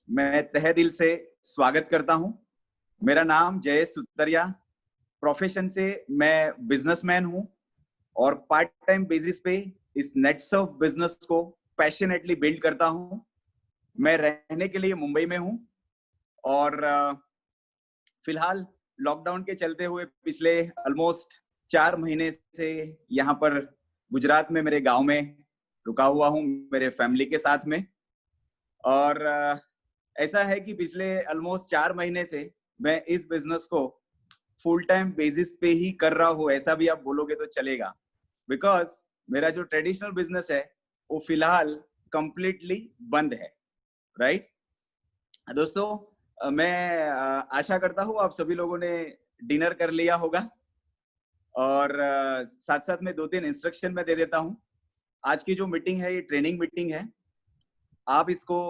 मैं तहे दिल से स्वागत करता हूं। मेरा नाम जयेश सुतरिया, प्रोफेशन से मैं बिजनेसमैन हूं और पार्ट टाइम बेसिस पे इस नेटसर्फ बिजनेस को पैशनेटली बिल्ड करता हूं। मैं रहने के लिए मुंबई में हूं और फिलहाल लॉकडाउन के चलते हुए पिछले ऑलमोस्ट 4 महीने से यहाँ पर गुजरात में मेरे गांव में रुका हुआ हूँ मेरे फैमिली के साथ में। और ऐसा है कि पिछले ऑलमोस्ट 4 महीने से मैं इस बिजनेस को फुल टाइम बेसिस पे ही कर रहा हूँ, ऐसा भी आप बोलोगे तो चलेगा। बिकॉज मेरा जो ट्रेडिशनल बिजनेस है वो फिलहाल कंप्लीटली बंद है। राइट दोस्तों, मैं आशा करता हूँ आप सभी लोगों ने डिनर कर लिया होगा और साथ साथ में 2-3 इंस्ट्रक्शन मैं दे देता हूँ। आज की जो मीटिंग है ये ट्रेनिंग मीटिंग है। आप इसको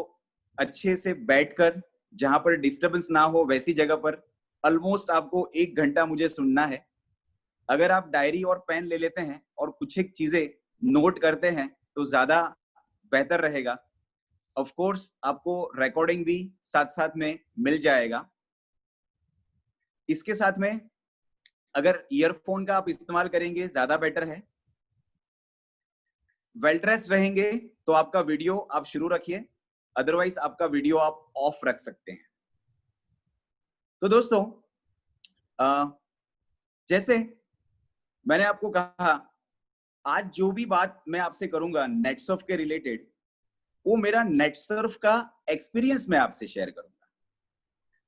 अच्छे से बैठकर, जहां पर डिस्टरबेंस ना हो वैसी जगह पर ऑलमोस्ट आपको 1 घंटा मुझे सुनना है। अगर आप डायरी और पेन ले लेते हैं और कुछ एक चीजें नोट करते हैं तो ज्यादा बेहतर रहेगा। ऑफ कोर्स आपको रिकॉर्डिंग भी साथ साथ में मिल जाएगा। इसके साथ में अगर ईयरफोन का आप इस्तेमाल करेंगे ज्यादा बेटर है। वेल ड्रेस्ड रहेंगे तो आपका वीडियो आप शुरू रखिए, अदरवाइज आपका वीडियो आप ऑफ रख सकते हैं। तो दोस्तों, जैसे मैंने आपको कहा, आज जो भी बात मैं आपसे करूंगा नेटसर्फ के रिलेटेड, वो मेरा नेटसर्फ का एक्सपीरियंस मैं आपसे शेयर करूंगा।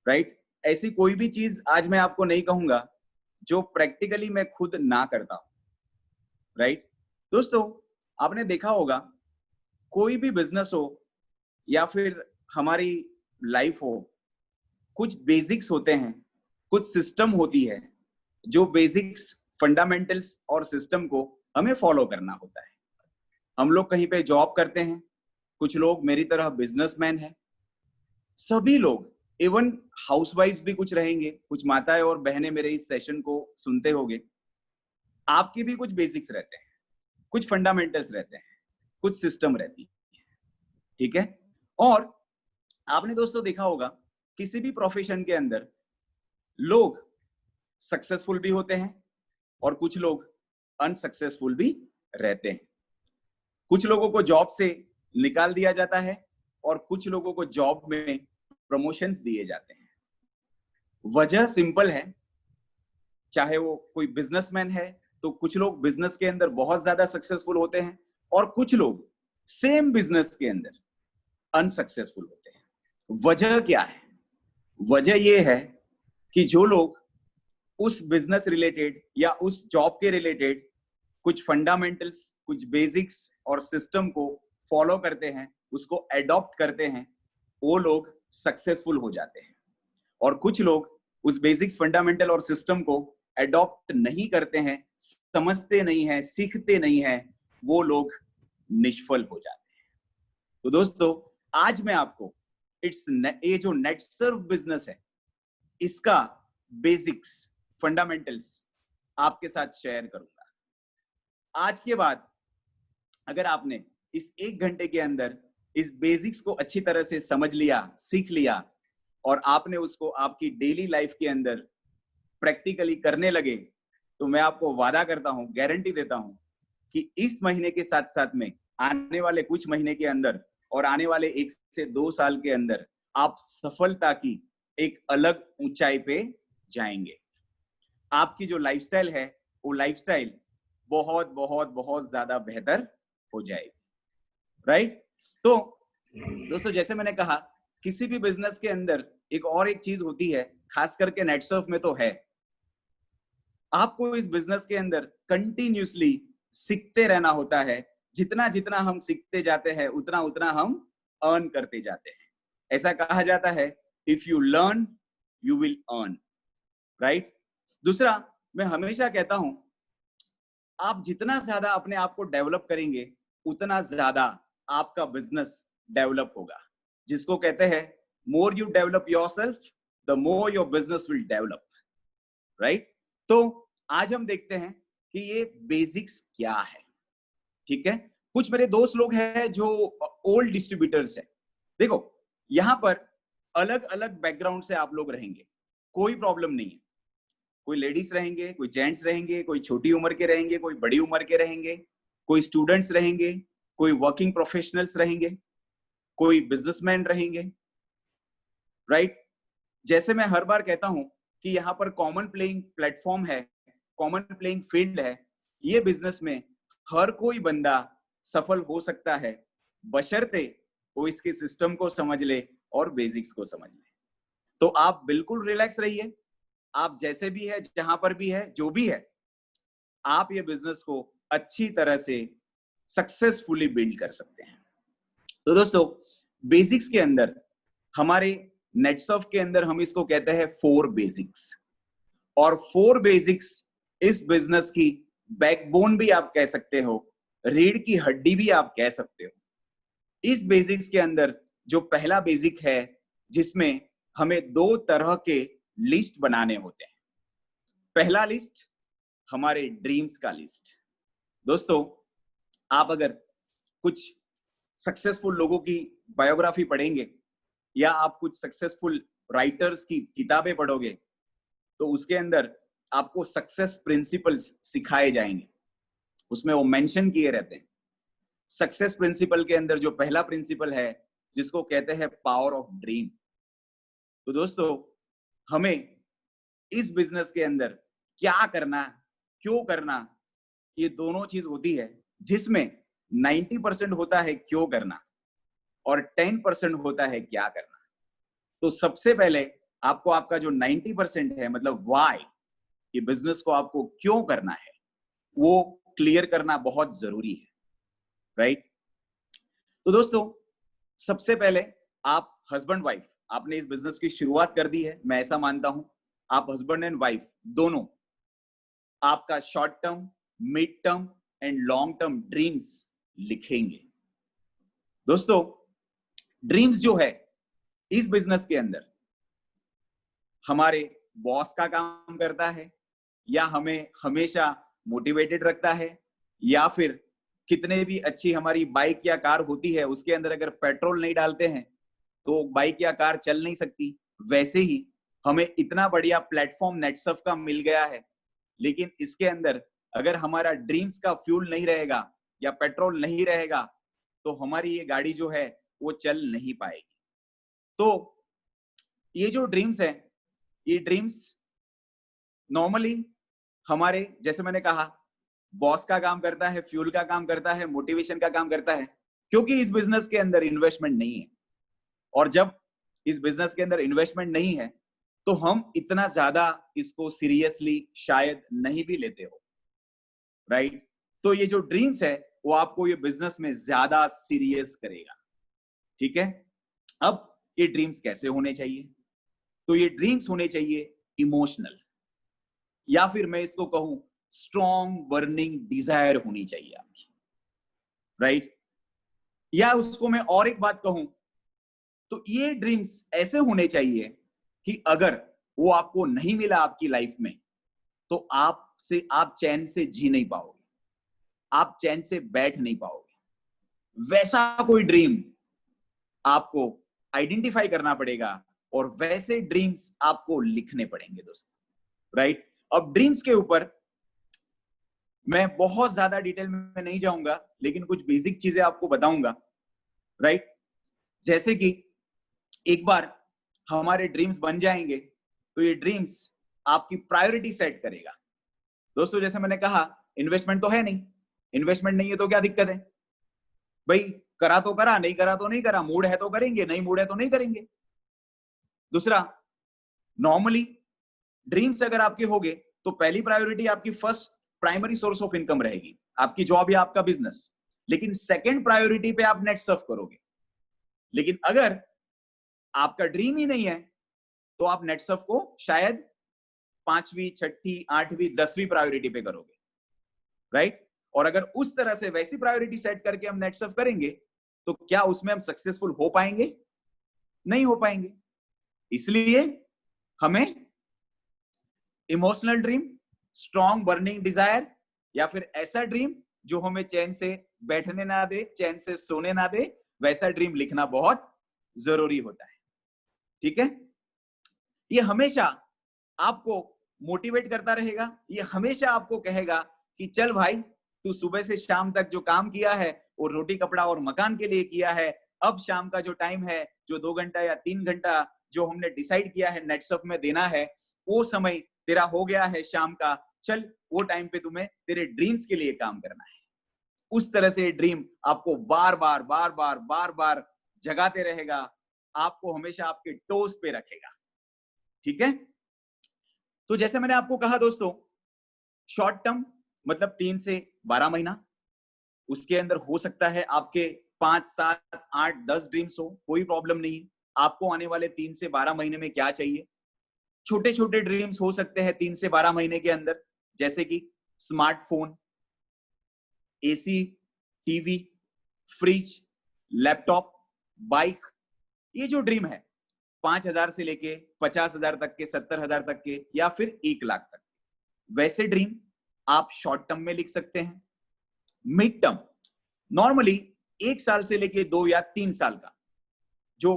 राइट? ऐसी कोई भी चीज आज मैं आपको नहीं कहूंगा जो प्रैक्टिकली मैं खुद ना करता हूं। राइट? दोस्तों, आपने देखा होगा कोई भी बिजनेस हो या फिर हमारी लाइफ हो, कुछ बेसिक्स होते हैं, कुछ सिस्टम होती है, जो बेसिक्स फंडामेंटल्स और सिस्टम को हमें फॉलो करना होता है। हम लोग कहीं पे जॉब करते हैं, कुछ लोग मेरी तरह बिजनेसमैन हैं, सभी लोग, इवन हाउसवाइफ्स भी कुछ रहेंगे, कुछ माताएं और बहनें मेरे इस सेशन को सुनते होंगे। आपके भी कुछ बेसिक्स रहते हैं, कुछ फंडामेंटल्स रहते हैं, कुछ सिस्टम रहती है। ठीक है? और आपने दोस्तों देखा होगा किसी भी प्रोफेशन के अंदर लोग सक्सेसफुल भी होते हैं और कुछ लोग अनसक्सेसफुल भी रहते हैं। कुछ लोगों को जॉब से निकाल दिया जाता है और कुछ लोगों को जॉब में प्रमोशंस दिए जाते हैं। वजह सिंपल है, चाहे वो कोई बिजनेसमैन है तो कुछ लोग बिजनेस के अंदर बहुत ज्यादा सक्सेसफुल होते हैं और कुछ लोग सेम बिजनेस के अंदर अनसक्सेसफुल होते हैं। वजह क्या है? वजह यह है कि जो लोग उस बिजनेस रिलेटेड या उस जॉब के रिलेटेड कुछ फंडामेंटल्स, कुछ बेसिक्स और सिस्टम को फॉलो करते हैं, उसको एडॉप्ट करते हैं, वो लोग सक्सेसफुल हो जाते हैं। और कुछ लोग उस बेसिक्स, फंडामेंटल और सिस्टम को एडॉप्ट नहीं करते हैं, समझते नहीं हैं, सीखते नहीं हैं, वो लोग निष्फल हो जाते हैं। तो दोस्तों, आज मैं आपको ये जो नेटसर्फ बिजनेस है, इसका बेसिक्स, फंडामेंटल्स आपके साथ शेयर करूंगा। आज के बाद अगर आपने इस 1 घंटे के अंदर इस बेसिक्स को अच्छी तरह से समझ लिया, सीख लिया और आपने उसको आपकी डेली लाइफ के अंदर प्रैक्टिकली करने लगे, तो मैं आपको वादा करता हूं, गारंटी देता हूं कि इस महीने के साथ साथ में आने वाले कुछ महीने के अंदर और आने वाले 1 से 2 साल के अंदर आप सफलता की एक अलग ऊंचाई पे जाएंगे। आपकी जो लाइफस्टाइल है वो लाइफस्टाइल बहुत बहुत बहुत ज्यादा बेहतर हो जाएगी। राइट? तो दोस्तों, जैसे मैंने कहा, किसी भी बिजनेस के अंदर एक चीज होती है, खास करके नेटसर्फ में तो है, आपको इस बिजनेस के अंदर कंटिन्यूसली सीखते रहना होता है। जितना जितना हम सीखते जाते हैं उतना उतना हम अर्न करते जाते हैं। ऐसा कहा जाता है, if you learn you will earn. Right? दूसरा, मैं हमेशा कहता हूं, आप जितना ज्यादा अपने आप को डेवलप करेंगे उतना ज्यादा आपका बिजनेस डेवलप होगा। जिसको कहते हैं, more you develop yourself the more your business will develop. Right? तो आज हम देखते हैं कि ये बेसिक्स क्या है। ठीक है? कुछ मेरे दोस्त लोग हैं जो ओल्ड डिस्ट्रीब्यूटर्स हैं। देखो, यहां पर अलग अलग बैकग्राउंड से आप लोग रहेंगे, कोई प्रॉब्लम नहीं है। कोई लेडीज रहेंगे, कोई जेंट्स रहेंगे, कोई छोटी उम्र के रहेंगे, कोई बड़ी उम्र के रहेंगे, कोई स्टूडेंट्स रहेंगे, कोई वर्किंग प्रोफेशनल्स रहेंगे, कोई बिजनेसमैन रहेंगे, राइट। जैसे मैं हर बार कहता हूं कि यहाँ पर कॉमन प्लेइंग प्लेटफॉर्म है, कॉमन प्लेइंग फील्ड है। ये बिजनेस में हर कोई बंदा सफल हो सकता है, बशर्ते वो इसके सिस्टम को समझ ले और बेसिक्स को समझ ले। तो आप बिल्कुल रिलैक्स रहिए, आप जैसे भी है, जहां पर भी है, जो भी है, आप ये बिजनेस को अच्छी तरह से सक्सेसफुली बिल्ड कर सकते हैं। तो दोस्तों, बेसिक्स के अंदर, हमारे नेटसर्फ के अंदर हम इसको कहते हैं 4 बेसिक्स। और 4 बेसिक्स इस बिजनेस की बैकबोन भी आप कह सकते हो, रीढ़ की हड्डी भी आप कह सकते हो। इस बेसिक्स के अंदर जो पहला बेसिक है, जिसमें हमें 2 तरह के लिस्ट बनाने होते हैं। पहला लिस्ट हमारे ड्रीम्स का लिस्ट। दोस्तों, आप अगर कुछ सक्सेसफुल लोगों की बायोग्राफी पढ़ेंगे या आप कुछ सक्सेसफुल राइटर्स की किताबें पढ़ोगे, तो उसके अंदर आपको सक्सेस प्रिंसिपल्स सिखाए जाएंगे। उसमें वो मेंशन किए रहते हैं। सक्सेस प्रिंसिपल के अंदर जो पहला प्रिंसिपल है, जिसको कहते हैं पावर ऑफ ड्रीम। तो दोस्तों, हमें इस बिजनेस के अंदर क्या करना, क्यों करना, ये दोनों चीज होती है, जिसमें 90% होता है क्यों करना और 10% होता है क्या करना। तो सबसे पहले आपको आपका जो 90% है, मतलब व्हाई, ये बिजनेस को आपको क्यों करना है, वो क्लियर करना बहुत जरूरी है, राइट। तो दोस्तों, सबसे पहले आप हस्बैंड वाइफ, आपने इस बिजनेस की शुरुआत कर दी है, मैं ऐसा मानता हूं। आप हस्बैंड एंड वाइफ दोनों आपका short term, mid term and long term dreams लिखेंगे। दोस्तों, ड्रीम्स जो है इस बिजनेस के अंदर हमारे बॉस का काम करता है, या हमें हमेशा मोटिवेटेड रखता है, या फिर कितने भी अच्छी हमारी बाइक या कार होती है, उसके अंदर अगर पेट्रोल नहीं डालते हैं तो बाइक या कार चल नहीं सकती। वैसे ही हमें इतना बढ़िया प्लेटफॉर्म नेटसर्फ का मिल गया है, लेकिन इसके अंदर अगर हमारा ड्रीम्स का फ्यूल नहीं रहेगा या पेट्रोल नहीं रहेगा, तो हमारी ये गाड़ी जो है वो चल नहीं पाएगी। तो ये जो ड्रीम्स है, ये ड्रीम्स नॉर्मली हमारे, जैसे मैंने कहा, बॉस का काम करता है, फ्यूल का काम करता है, मोटिवेशन का काम करता है, क्योंकि इस बिजनेस के अंदर इन्वेस्टमेंट नहीं है। और जब इस बिजनेस के अंदर इन्वेस्टमेंट नहीं है, तो हम इतना ज्यादा इसको सीरियसली शायद नहीं भी लेते हो, राइट। तो ये जो ड्रीम्स है, वो आपको ये बिजनेस में ज्यादा सीरियस करेगा, ठीक है। अब ये ड्रीम्स कैसे होने चाहिए? तो ये ड्रीम्स होने चाहिए इमोशनल, या फिर मैं इसको कहूं स्ट्रॉन्ग बर्निंग डिजायर होनी चाहिए आपकी, राइट। या उसको मैं और एक बात कहूं, तो ये ड्रीम्स ऐसे होने चाहिए कि अगर वो आपको नहीं मिला आपकी लाइफ में, तो आप चैन से जी नहीं पाओगे, आप चैन से बैठ नहीं पाओगे। वैसा कोई ड्रीम आपको आइडेंटिफाई करना पड़ेगा और वैसे ड्रीम्स आपको लिखने पड़ेंगे दोस्तों, राइट। अब ड्रीम्स के ऊपर मैं बहुत ज्यादा डिटेल में नहीं जाऊंगा, लेकिन कुछ बेसिक चीजें आपको बताऊंगा, राइट। जैसे कि एक बार हमारे ड्रीम्स बन जाएंगे, तो ये ड्रीम्स आपकी प्रायोरिटी सेट करेगा। दोस्तों, जैसे मैंने कहा, इन्वेस्टमेंट तो है नहीं, इन्वेस्टमेंट नहीं है तो क्या दिक्कत है भाई, करा तो करा, नहीं करा तो नहीं करा, मूड है तो करेंगे, नहीं मूड है तो नहीं करेंगे। दूसरा, नॉर्मली ड्रीम्स अगर आपके होगे, तो पहली प्रायोरिटी आपकी first primary source of income रहेगी, आपकी जॉब या आपका बिजनेस। लेकिन सेकंड प्रायोरिटी पे आप नेट सर्फ करोगे। लेकिन अगर आपका ड्रीम ही नहीं है, तो आप नेट सर्फ को शायद 5वीं, 6ठी, 8वीं, 10वीं प्रायोरिटी पे करोगे, राइट। और अगर उस तरह से वैसी प्रायोरिटी सेट करके हम नेट सर्फ करेंगे, तो क्या उसमें हम सक्सेसफुल हो पाएंगे? नहीं हो पाएंगे। इसलिए हमें emotional dream, strong burning desire, या फिर ऐसा ड्रीम जो हमें चैन से बैठने ना दे, चैन से सोने ना दे, वैसा ड्रीम लिखना बहुत जरूरी होता है। ठीक है? ये हमेशा आपको मोटिवेट करता रहेगा, ये हमेशा आपको कहेगा कि चल भाई, तू सुबह से शाम तक जो काम किया है वो रोटी कपड़ा और मकान के लिए किया है। अब शाम का जो टाइम है, जो 2 घंटा या 3 घंटा जो हमने डिसाइड किया है नेटसअप में देना है, वो समय तेरा हो गया है शाम का। चल, वो टाइम पे तुम्हें तेरे ड्रीम्स के लिए काम करना है। उस तरह से ड्रीम आपको बार बार जगाते रहेगा, आपको हमेशा आपके टोस पे रखेगा। ठीक है? तो जैसे मैंने आपको कहा दोस्तों, शॉर्ट टर्म मतलब 3 से 12 महीना, उसके अंदर हो सकता है आपके 5, 7, 8, 10 ड्रीम्स हो, कोई प्रॉब्लम नहीं है। आपको आने वाले 3 से 12 महीने में क्या चाहिए? छोटे छोटे ड्रीम्स हो सकते हैं 3 से 12 महीने के अंदर, जैसे कि smartphone, AC, TV, fridge, laptop, bike. ये जो ड्रीम है 5,000 से लेके 50,000 तक के, 70,000 तक के, या फिर 1,00,000 तक, वैसे ड्रीम आप शॉर्ट टर्म में लिख सकते हैं। मिड टर्म नॉर्मली 1 साल से लेके 2 या 3 साल का जो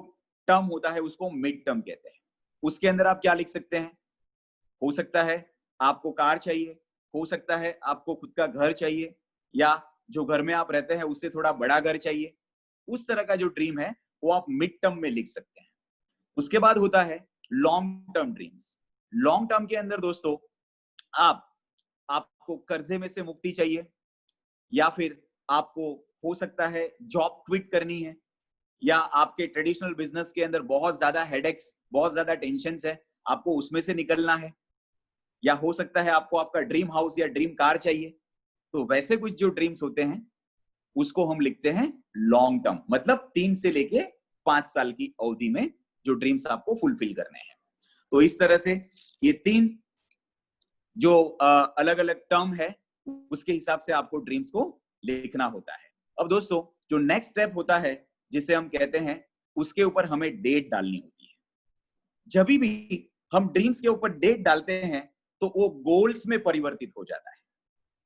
टर्म होता है उसको मिड टर्म कहते हैं। उसके अंदर आप क्या लिख सकते हैं? हो सकता है आपको कार चाहिए, हो सकता है आपको खुद का घर चाहिए, या जो घर में आप रहते हैं उससे थोड़ा बड़ा घर चाहिए। उस तरह का जो ड्रीम है वो आप मिड टर्म में लिख सकते हैं। उसके बाद होता है long term dreams. Long term के अंदर दोस्तों आपको कर्जे में से मुक्ति चाहिए, या फिर आपको हो सकता है जॉब क्विट करनी है, या आपके ट्रेडिशनल बिजनेस के अंदर बहुत ज्यादा हेडेक्स, बहुत ज्यादा टेंशन्स है, आपको उसमें से निकलना है, या हो सकता है आपको आपका ड्रीम हाउस या ड्रीम कार चाहिए। तो वैसे कुछ जो ड्रीम्स होते हैं उसको हम लिखते हैं लॉन्ग टर्म, मतलब 3 से लेके 5 साल की अवधि में जो ड्रीम्स आपको फुलफिल करने हैं। तो इस तरह से ये 3 जो अलग अलग टर्म है उसके हिसाब से आपको ड्रीम्स को लिखना होता है। अब दोस्तों, जो नेक्स्ट स्टेप होता है जिसे हम कहते हैं, उसके ऊपर हमें डेट डालनी होती है। जब भी हम ड्रीम्स के ऊपर डेट डालते हैं तो वो गोल्स में परिवर्तित हो जाता है।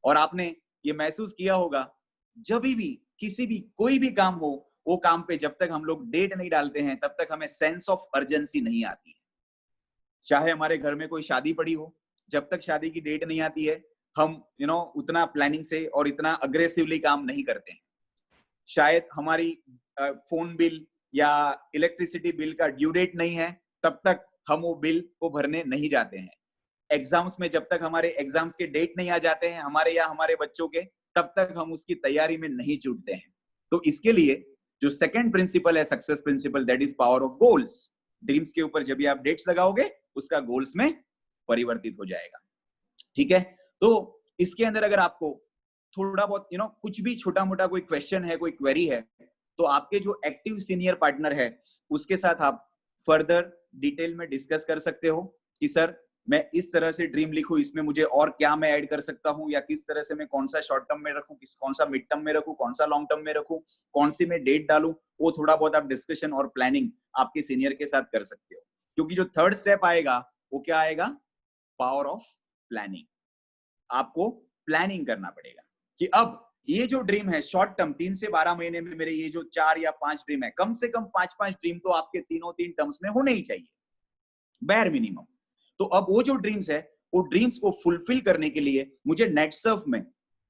और आपने ये महसूस किया होगा, जब भी किसी भी कोई भी काम हो, वो काम पे जब तक हम लोग डेट नहीं डालते हैं तब तक हमें सेंस ऑफ अर्जेंसी नहीं आती है। चाहे हमारे घर में कोई शादी पड़ी हो, जब तक शादी की डेट नहीं आती है हम उतना प्लानिंग से और इतना अग्रेसिवली काम नहीं करते हैं। शायद हमारी फोन बिल या इलेक्ट्रिसिटी बिल का ड्यू डेट नहीं है, तब तक हम वो बिल को भरने नहीं जाते हैं। एग्जाम्स में जब तक हमारे एग्जाम्स के डेट नहीं आ जाते हैं हमारे या हमारे बच्चों के, तब तक हम उसकी तैयारी में नहीं जुटते हैं। तो इसके लिए जो सेकंड प्रिंसिपल है, success principle, that is power of goals. Dreams के ऊपर जब भी आप डेट्स लगाओगे उसका गोल्स में परिवर्तित हो जाएगा। ठीक है? तो इसके अंदर अगर आपको थोड़ा बहुत कुछ भी छोटा मोटा कोई क्वेश्चन है, कोई क्वेरी है, तो आपके जो एक्टिव सीनियर पार्टनर है उसके साथ आप फर्दर डिटेल में डिस्कस कर सकते हो कि सर मैं इस तरह से ड्रीम लिखूं, इसमें मुझे और क्या मैं ऐड कर सकता हूं, या किस तरह से मैं कौन सा शॉर्ट टर्म में रखूं, कौन सा मिड टर्म में रखूं, कौन सा लॉन्ग टर्म में रखूं, कौन सी में डेट डालूं। वो थोड़ा बहुत आप डिस्कशन और प्लानिंग आपके सीनियर के साथ कर सकते हो। क्योंकि जो थर्ड स्टेप आएगा वो क्या आएगा? Power of planning. आपको प्लानिंग करना पड़ेगा कि अब ये जो ड्रीम है शॉर्ट टर्म 3 से 12 महीने में, मेरे ये जो 4 या 5 ड्रीम है, कम से कम 5-5 ड्रीम तो आपके तीनों 3 टर्म्स में होने ही चाहिए, बेयर मिनिमम। तो अब वो जो ड्रीम्स है, वो ड्रीम्स को फुलफिल करने के लिए मुझे नेटसर्फ में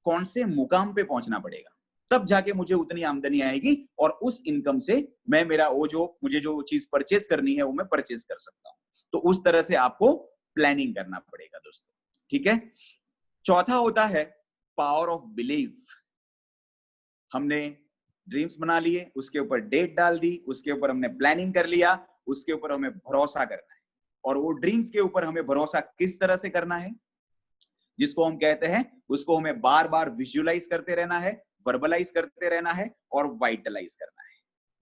कौन से मुकाम पे पहुंचना पड़ेगा, तब जाके मुझे उतनी आमदनी आएगी और उस इनकम से मैं मेरा वो जो मुझे जो चीज परचेज करनी है वो मैं परचेज कर सकता हूं। तो उस तरह से आपको प्लानिंग करना पड़ेगा दोस्तों। ठीक है? चौथा होता है पावर ऑफ बिलीव। हमने ड्रीम्स बना लिए, उसके ऊपर डेट डाल दी, उसके ऊपर हमने प्लानिंग कर लिया, उसके ऊपर हमें भरोसा करना है। और वो ड्रीम्स के ऊपर हमें भरोसा किस तरह से करना है, जिसको हम कहते हैं, उसको हमें बार बार विजुअलाइज करते रहना है, वर्बलाइज करते रहना है और वाइटलाइज करना है।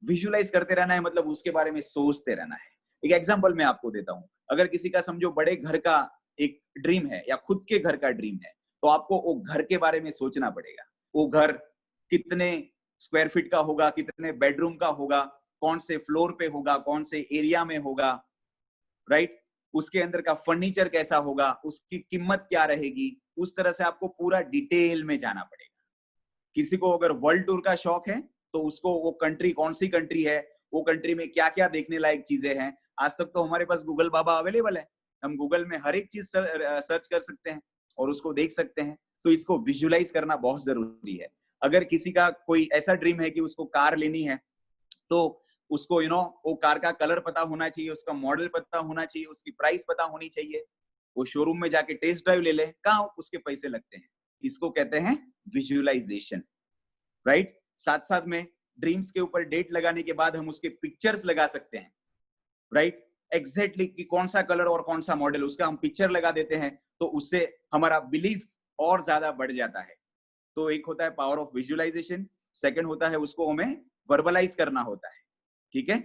विजुअलाइज करते रहना है मतलब उसके बारे में सोचते रहना है। एक एग्जांपल मैं आपको देता हूं। अगर किसी का समझो बड़े घर का एक ड्रीम है या खुद के घर का ड्रीम है, तो आपको वो घर के बारे में सोचना पड़ेगा। वो घर कितने स्क्वायर फीट का होगा, कितने बेडरूम का होगा, कौन से फ्लोर पे होगा, कौन से एरिया में होगा, राइट? उसके अंदर का फर्नीचर कैसा होगा, उसकी कीमत क्या रहेगी, उस तरह से आपको पूरा डिटेल में जाना पड़ेगा। किसी को अगर वर्ल्ड टूर का शौक है तो उसको वो कंट्री कौन सी कंट्री है, वो कंट्री में क्या क्या देखने लायक चीजें हैं, आज तक तो हमारे पास गूगल बाबा अवेलेबल है, हम गूगल में हर एक चीज सर्च कर सकते हैं और उसको देख सकते हैं। तो इसको विजुलाइज करना बहुत जरूरी है। अगर किसी का कोई ऐसा ड्रीम है कि उसको कार लेनी है, तो उसको वो कार का कलर पता होना चाहिए, उसका मॉडल पता होना चाहिए, उसकी प्राइस पता होनी चाहिए। वो शोरूम में जाके टेस्ट ड्राइव ले ले, कहाँ उसके पैसे लगते हैं। इसको कहते हैं विजुअलाइजेशन, राइट। साथ साथ में ड्रीम्स के ऊपर डेट लगाने के बाद हम उसके पिक्चर्स लगा सकते हैं, राइट। एग्जैक्टली कि कौन सा कलर और कौन सा मॉडल, उसका हम पिक्चर लगा देते हैं, तो उससे हमारा बिलीफ और ज्यादा बढ़ जाता है। तो एक होता है पावर ऑफ विजुअलाइजेशन, सेकंड होता है उसको हमें वर्बलाइज करना होता है, ठीक है।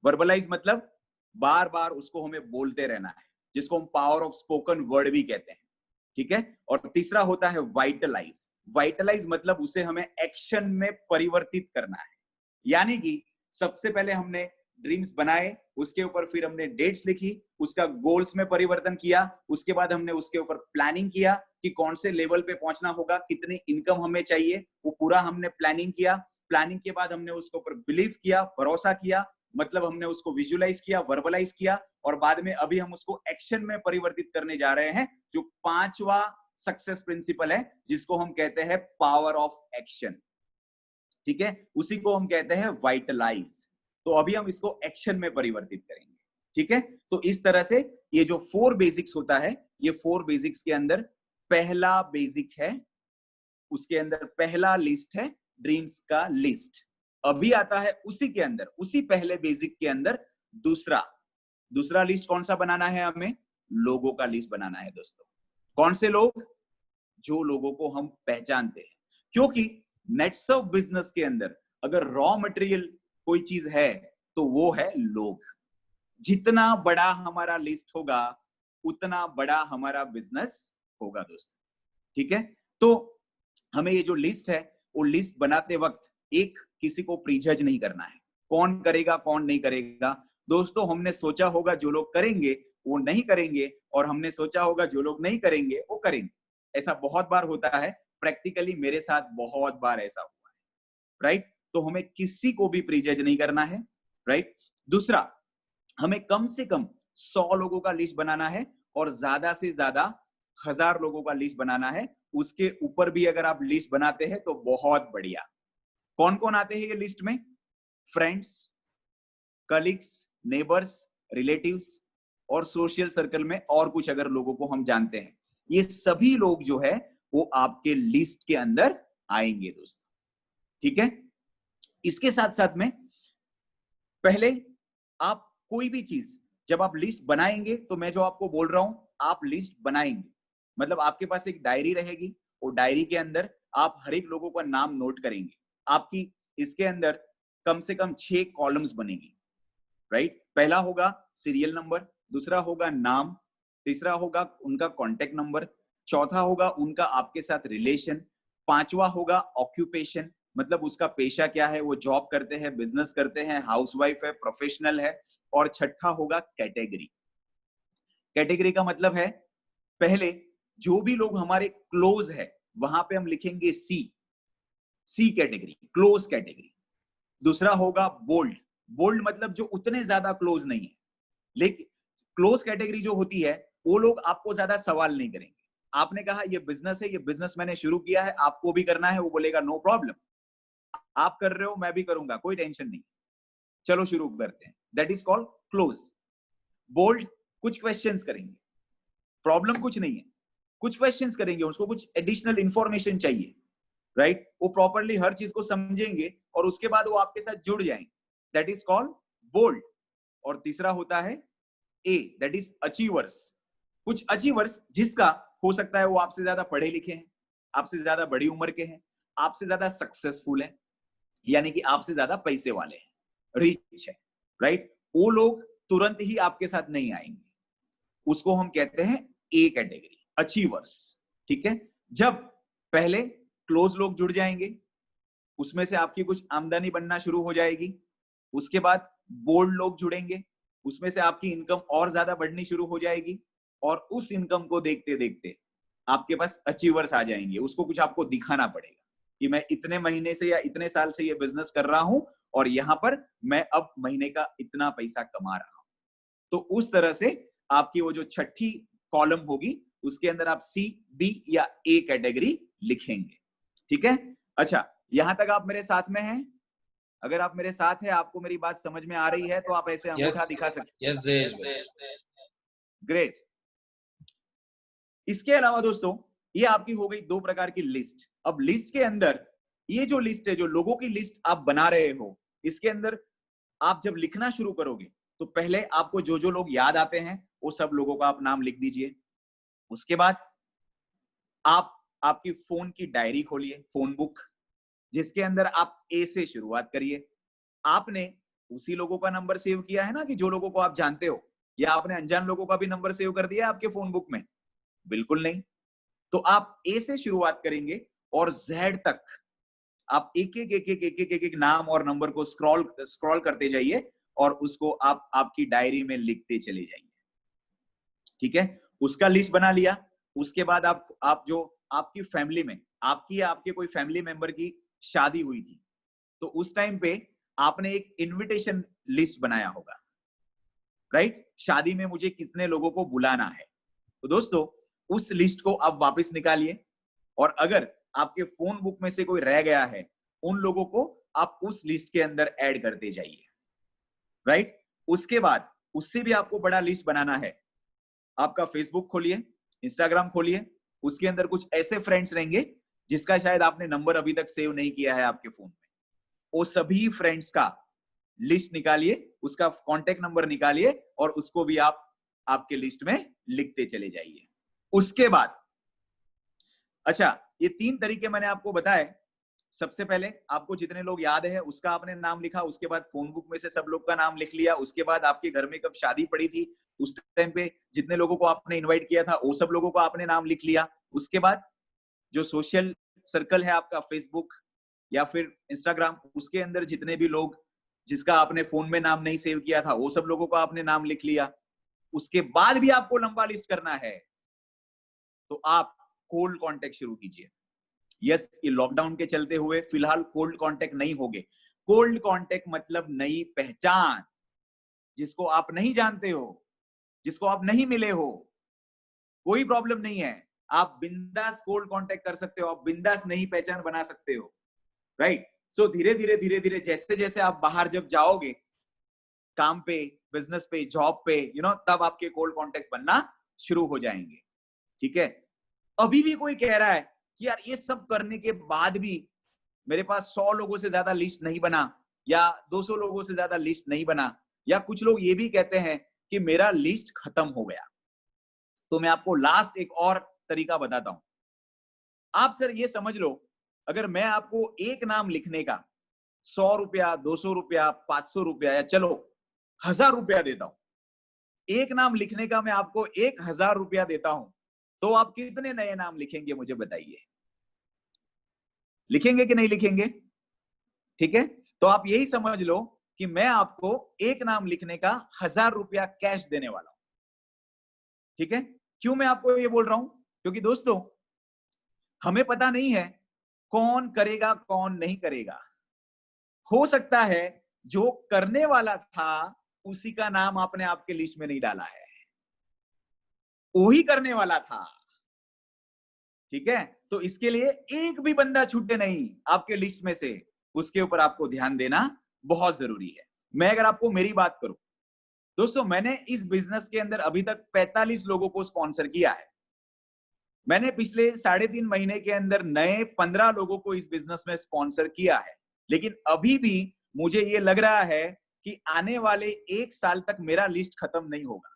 वर्बलाइज मतलब बार बार उसको हमें बोलते रहना है, जिसको हम पावर ऑफ स्पोकन वर्ड भी कहते हैं, ठीक है। और तीसरा होता है वाइटलाइज। वाइटलाइज मतलब उसे हमें एक्शन में परिवर्तित करना है। यानी कि सबसे पहले हमने ड्रीम्स बनाए, उसके ऊपर फिर हमने डेट्स लिखी, उसका गोल्स में परिवर्तन किया, उसके बाद हमने उसके ऊपर प्लानिंग किया कि कौन से लेवल पे पहुंचना होगा, कितनी इनकम हमें चाहिए, वो पूरा हमने प्लानिंग किया। प्लानिंग के बाद हमने उसके ऊपर बिलीव किया, भरोसा किया, मतलब हमने उसको विजुअलाइज किया, वर्बलाइज किया, और बाद में अभी हम उसको एक्शन में परिवर्तित करने जा रहे हैं, जो पांचवा सक्सेस प्रिंसिपल है, जिसको हम कहते हैं पावर ऑफ एक्शन, ठीक है। उसी को हम कहते हैं वाइटलाइज। तो अभी हम इसको एक्शन में परिवर्तित करेंगे, ठीक है। तो इस तरह से ये जो 4 बेसिक्स होता है, ये 4 बेसिक्स के अंदर पहला बेसिक है, उसके अंदर पहला लिस्ट है ड्रीम्स का लिस्ट। अभी आता है उसी के अंदर, उसी पहले बेसिक के अंदर दूसरा लिस्ट कौन सा बनाना है हमें? लोगों का लिस्ट बनाना है दोस्तों। कौन से लोग? जो लोगों को हम पहचानते हैं। क्योंकि नेटसर्फ बिजनेस के अंदर अगर रॉ मटेरियल कोई चीज है तो वो है लोग। जितना बड़ा हमारा लिस्ट होगा उतना बड़ा हमारा बिजनेस होगा दोस्तों, ठीक है। तो हमें ये जो लिस्ट है, वो लिस्ट बनाते वक्त एक किसी को प्रीजज नहीं करना है, कौन करेगा कौन नहीं करेगा। दोस्तों हमने सोचा होगा जो लोग करेंगे वो नहीं करेंगे, और हमने सोचा होगा जो लोग नहीं करेंगे वो करेंगे। ऐसा बहुत बार होता है, प्रैक्टिकली मेरे साथ बहुत बार ऐसा हुआ है, राइट। तो हमें किसी को भी प्रीजज नहीं करना है, राइट। दूसरा, हमें कम से कम 100 लोगों का लिस्ट बनाना है, और ज्यादा से ज्यादा 1000 लोगों का लिस्ट बनाना है। उसके ऊपर भी अगर आप लिस्ट बनाते हैं तो बहुत बढ़िया। कौन कौन आते हैं ये लिस्ट में? फ्रेंड्स, कलीग्स, नेबर्स, रिलेटिव्स, और सोशल सर्कल में और कुछ अगर लोगों को हम जानते हैं, ये सभी लोग जो है वो आपके लिस्ट के अंदर आएंगे दोस्तों, ठीक है। इसके साथ साथ में पहले आप कोई भी चीज जब आप लिस्ट बनाएंगे, तो मैं जो आपको बोल रहा हूं आप लिस्ट बनाएंगे, मतलब आपके पास एक डायरी रहेगी, वो डायरी के अंदर आप हर एक लोगों का नाम नोट करेंगे। आपकी इसके अंदर कम से कम 6 कॉलम्स बनेगी, राइट। पहला होगा सीरियल नंबर, दूसरा होगा नाम, तीसरा होगा उनका कॉन्टेक्ट नंबर, चौथा होगा उनका आपके साथ रिलेशन, पांचवा होगा ऑक्यूपेशन, मतलब उसका पेशा क्या है, वो जॉब करते हैं, बिजनेस करते हैं, हाउसवाइफ है, प्रोफेशनल है, और छठा होगा कैटेगरी। कैटेगरी का मतलब है, पहले जो भी लोग हमारे क्लोज है वहां पे हम लिखेंगे सी कैटेगरी, क्लोज कैटेगरी। दूसरा होगा बोल्ड, बोल्ड मतलब जो उतने ज्यादा क्लोज नहीं है, लेकिन क्लोज कैटेगरी जो होती है वो लोग आपको ज्यादा सवाल नहीं करेंगे। आपने कहा ये बिजनेस है, ये बिजनेस मैंने शुरू किया है, आपको भी करना है, वो बोलेगा नो प्रॉब्लम, आप कर रहे हो मैं भी करूंगा, कोई टेंशन नहीं, चलो शुरू करते हैं। That is called close. Bold कुछ क्वेश्चंस करेंगे, प्रॉब्लम कुछ नहीं है, कुछ क्वेश्चंस करेंगे, उसको कुछ एडिशनल इंफॉर्मेशन चाहिए, राइट। वो प्रॉपरली हर चीज को समझेंगे और उसके बाद वो आपके साथ जुड़ जाएंगे, दैट इज कॉल्ड बोल्ड। और तीसरा होता है ए, दैट इज अचीवर्स। कुछ अचीवर्स जिसका हो सकता है वो आपसे ज्यादा पढ़े लिखे हैं, आपसे ज्यादा बड़ी उम्र के हैं, आपसे ज्यादा सक्सेसफुल है, यानी कि आपसे ज्यादा पैसे वाले हैं, रिच है, राइट। वो लोग तुरंत ही आपके साथ नहीं आएंगे, उसको हम कहते हैं ए कैटेगरी, अचीवर्स, ठीक है। जब पहले क्लोज लोग जुड़ जाएंगे, उसमें से आपकी कुछ आमदनी बनना शुरू हो जाएगी, उसके बाद बोल्ड लोग जुड़ेंगे, उसमें से आपकी इनकम और ज्यादा बढ़नी शुरू हो जाएगी, और उस इनकम को देखते देखते आपके पास अचीवर्स आ जाएंगे। उसको कुछ आपको दिखाना पड़ेगा कि मैं इतने महीने से या इतने साल से ये बिजनेस कर रहा हूं, और यहां पर मैं अब महीने का इतना पैसा कमा रहा हूं, तो उस तरह से आपकी वो जो छठी कॉलम होगी उसके अंदर आप सी, बी या ए कैटेगरी लिखेंगे। ठीक है, अच्छा यहां तक आप मेरे साथ में हैं? अगर आप मेरे साथ हैं, आपको मेरी बात समझ में आ रही है तो आप ऐसे अंगूठा दिखा सकते हैं। ग्रेट। इसके अलावा दोस्तों ये आपकी हो गई दो प्रकार की लिस्ट। अब लिस्ट के अंदर ये जो लिस्ट है, जो लोगों की लिस्ट आप बना रहे हो, इसके अंदर आप जब लिखना शुरू करोगे तो पहले आपको जो जो लोग याद आते हैं वो सब लोगों का आप नाम लिख दीजिए। उसके बाद आप आपकी फोन की डायरी खोलिए, फोन बुक, जिसके अंदर आप ए से शुरुआत करिए। आपने उसी लोगों का नंबर सेव किया है ना कि जो लोगों को आप जानते हो, या आपने अनजान लोगों का भी नंबर सेव कर दिया है आपके फोन बुक में? बिल्कुल नहीं। तो आप ए से शुरुआत करेंगे और जेड तक आप एक एक एक एक एक एक एक एक नाम और नंबर को स्क्रॉल करते जाइए और उसको आप आपकी डायरी में लिखते चले जाइए। ठीक है, उसका लिस्ट बना लिया। उसके बाद आप जो आपकी फैमिली में आपकी या आपके कोई फैमिली मेंबर की शादी हुई थी, तो उस टाइम पे आपने एक इनविटेशन लिस्ट बनाया होगा, राइट? शादी में मुझे कितने लोगों को बुलाना है। तो दोस्तों उस लिस्ट को आप वापस निकालिए और अगर आपके फोन बुक में से कोई रह गया है, उन लोगों को आप उस लिस्ट के अंदर ऐड करते जाइए, राइट? उसके बाद उससे भी आपको बड़ा लिस्ट बनाना है। आपका फेसबुक खोलिए, इंस्टाग्राम खोलिए, उसके अंदर कुछ ऐसे फ्रेंड्स रहेंगे जिसका शायद आपने नंबर अभी तक सेव नहीं किया है आपके फोन में। वो सभी फ्रेंड्स का लिस्ट निकालिए, उसका कांटेक्ट नंबर निकालिए और उसको भी आप आपके लिस्ट में लिखते चले जाइए। उसके बाद अच्छा, ये 3 तरीके मैंने आपको बताए। सबसे पहले आपको जितने लोग याद है उसका आपने नाम लिखा, उसके बाद फोन बुक में से सब लोग का नाम लिख लिया, उसके बाद आपके घर में कब शादी पड़ी थी उस टाइम पे जितने लोगों को आपने इनवाइट किया था वो सब लोगों को आपने नाम लिख लिया। उसके बाद जो सोशल सर्कल है आपका फेसबुक या फिर इंस्टाग्राम, उसके अंदर जितने भी लोग जिसका आपने फोन में नाम नहीं सेव किया था वो सब लोगों को आपने नाम लिख लिया। उसके बाद भी आपको लंबा लिस्ट करना है तो आप कोल्ड कांटेक्ट शुरू कीजिए। यस, ये लॉकडाउन के चलते हुए फिलहाल कोल्ड कांटेक्ट नहीं होंगे। कोल्ड कांटेक्ट मतलब नई पहचान, जिसको आप नहीं जानते हो, जिसको आप नहीं मिले हो, कोई प्रॉब्लम नहीं है। आप बिंदास कोल्ड कांटेक्ट कर सकते हो, आप बिंदास नई पहचान बना सकते हो, राइट? सो धीरे धीरे जैसे जैसे आप बाहर जब जाओगे काम पे, बिजनेस पे, जॉब पे, तब आपके कोल्ड कॉन्टेक्ट बनना शुरू हो जाएंगे। ठीक है, अभी भी कोई कह रहा है कि यार ये सब करने के बाद भी मेरे पास 100 लोगों से ज्यादा लिस्ट नहीं बना या 200 लोगों से ज्यादा लिस्ट नहीं बना, या कुछ लोग ये भी कहते हैं कि मेरा लिस्ट खत्म हो गया, तो मैं आपको लास्ट एक और तरीका बताता हूं। आप सर ये समझ लो, अगर मैं आपको एक नाम लिखने का 100 रुपया, 200 रुपया, 500 रुपया या चलो 1000 रुपया देता हूं, एक नाम लिखने का मैं आपको 1000 रुपया देता हूं, तो आप कितने नए नाम लिखेंगे मुझे बताइए? लिखेंगे कि नहीं लिखेंगे? ठीक है, तो आप यही समझ लो कि मैं आपको एक नाम लिखने का 1000 रुपया कैश देने वाला हूं। ठीक है, क्यों मैं आपको ये बोल रहा हूं? क्योंकि दोस्तों हमें पता नहीं है कौन करेगा कौन नहीं करेगा। हो सकता है जो करने वाला था उसी का नाम आपने आपके लिस्ट में नहीं डाला है, वही करने वाला था। ठीक है, तो इसके लिए एक भी बंदा छूटे नहीं आपके लिस्ट में से, उसके ऊपर आपको ध्यान देना बहुत जरूरी है। मैं अगर आपको मेरी बात करूं दोस्तों, मैंने इस बिजनेस के अंदर अभी तक 45 लोगों को स्पॉन्सर किया है। मैंने पिछले 3.5 महीने के अंदर नए 15 लोगों को इस बिजनेस में स्पॉन्सर किया है, लेकिन अभी भी मुझे ये लग रहा है कि आने वाले 1 साल तक मेरा लिस्ट खत्म नहीं होगा।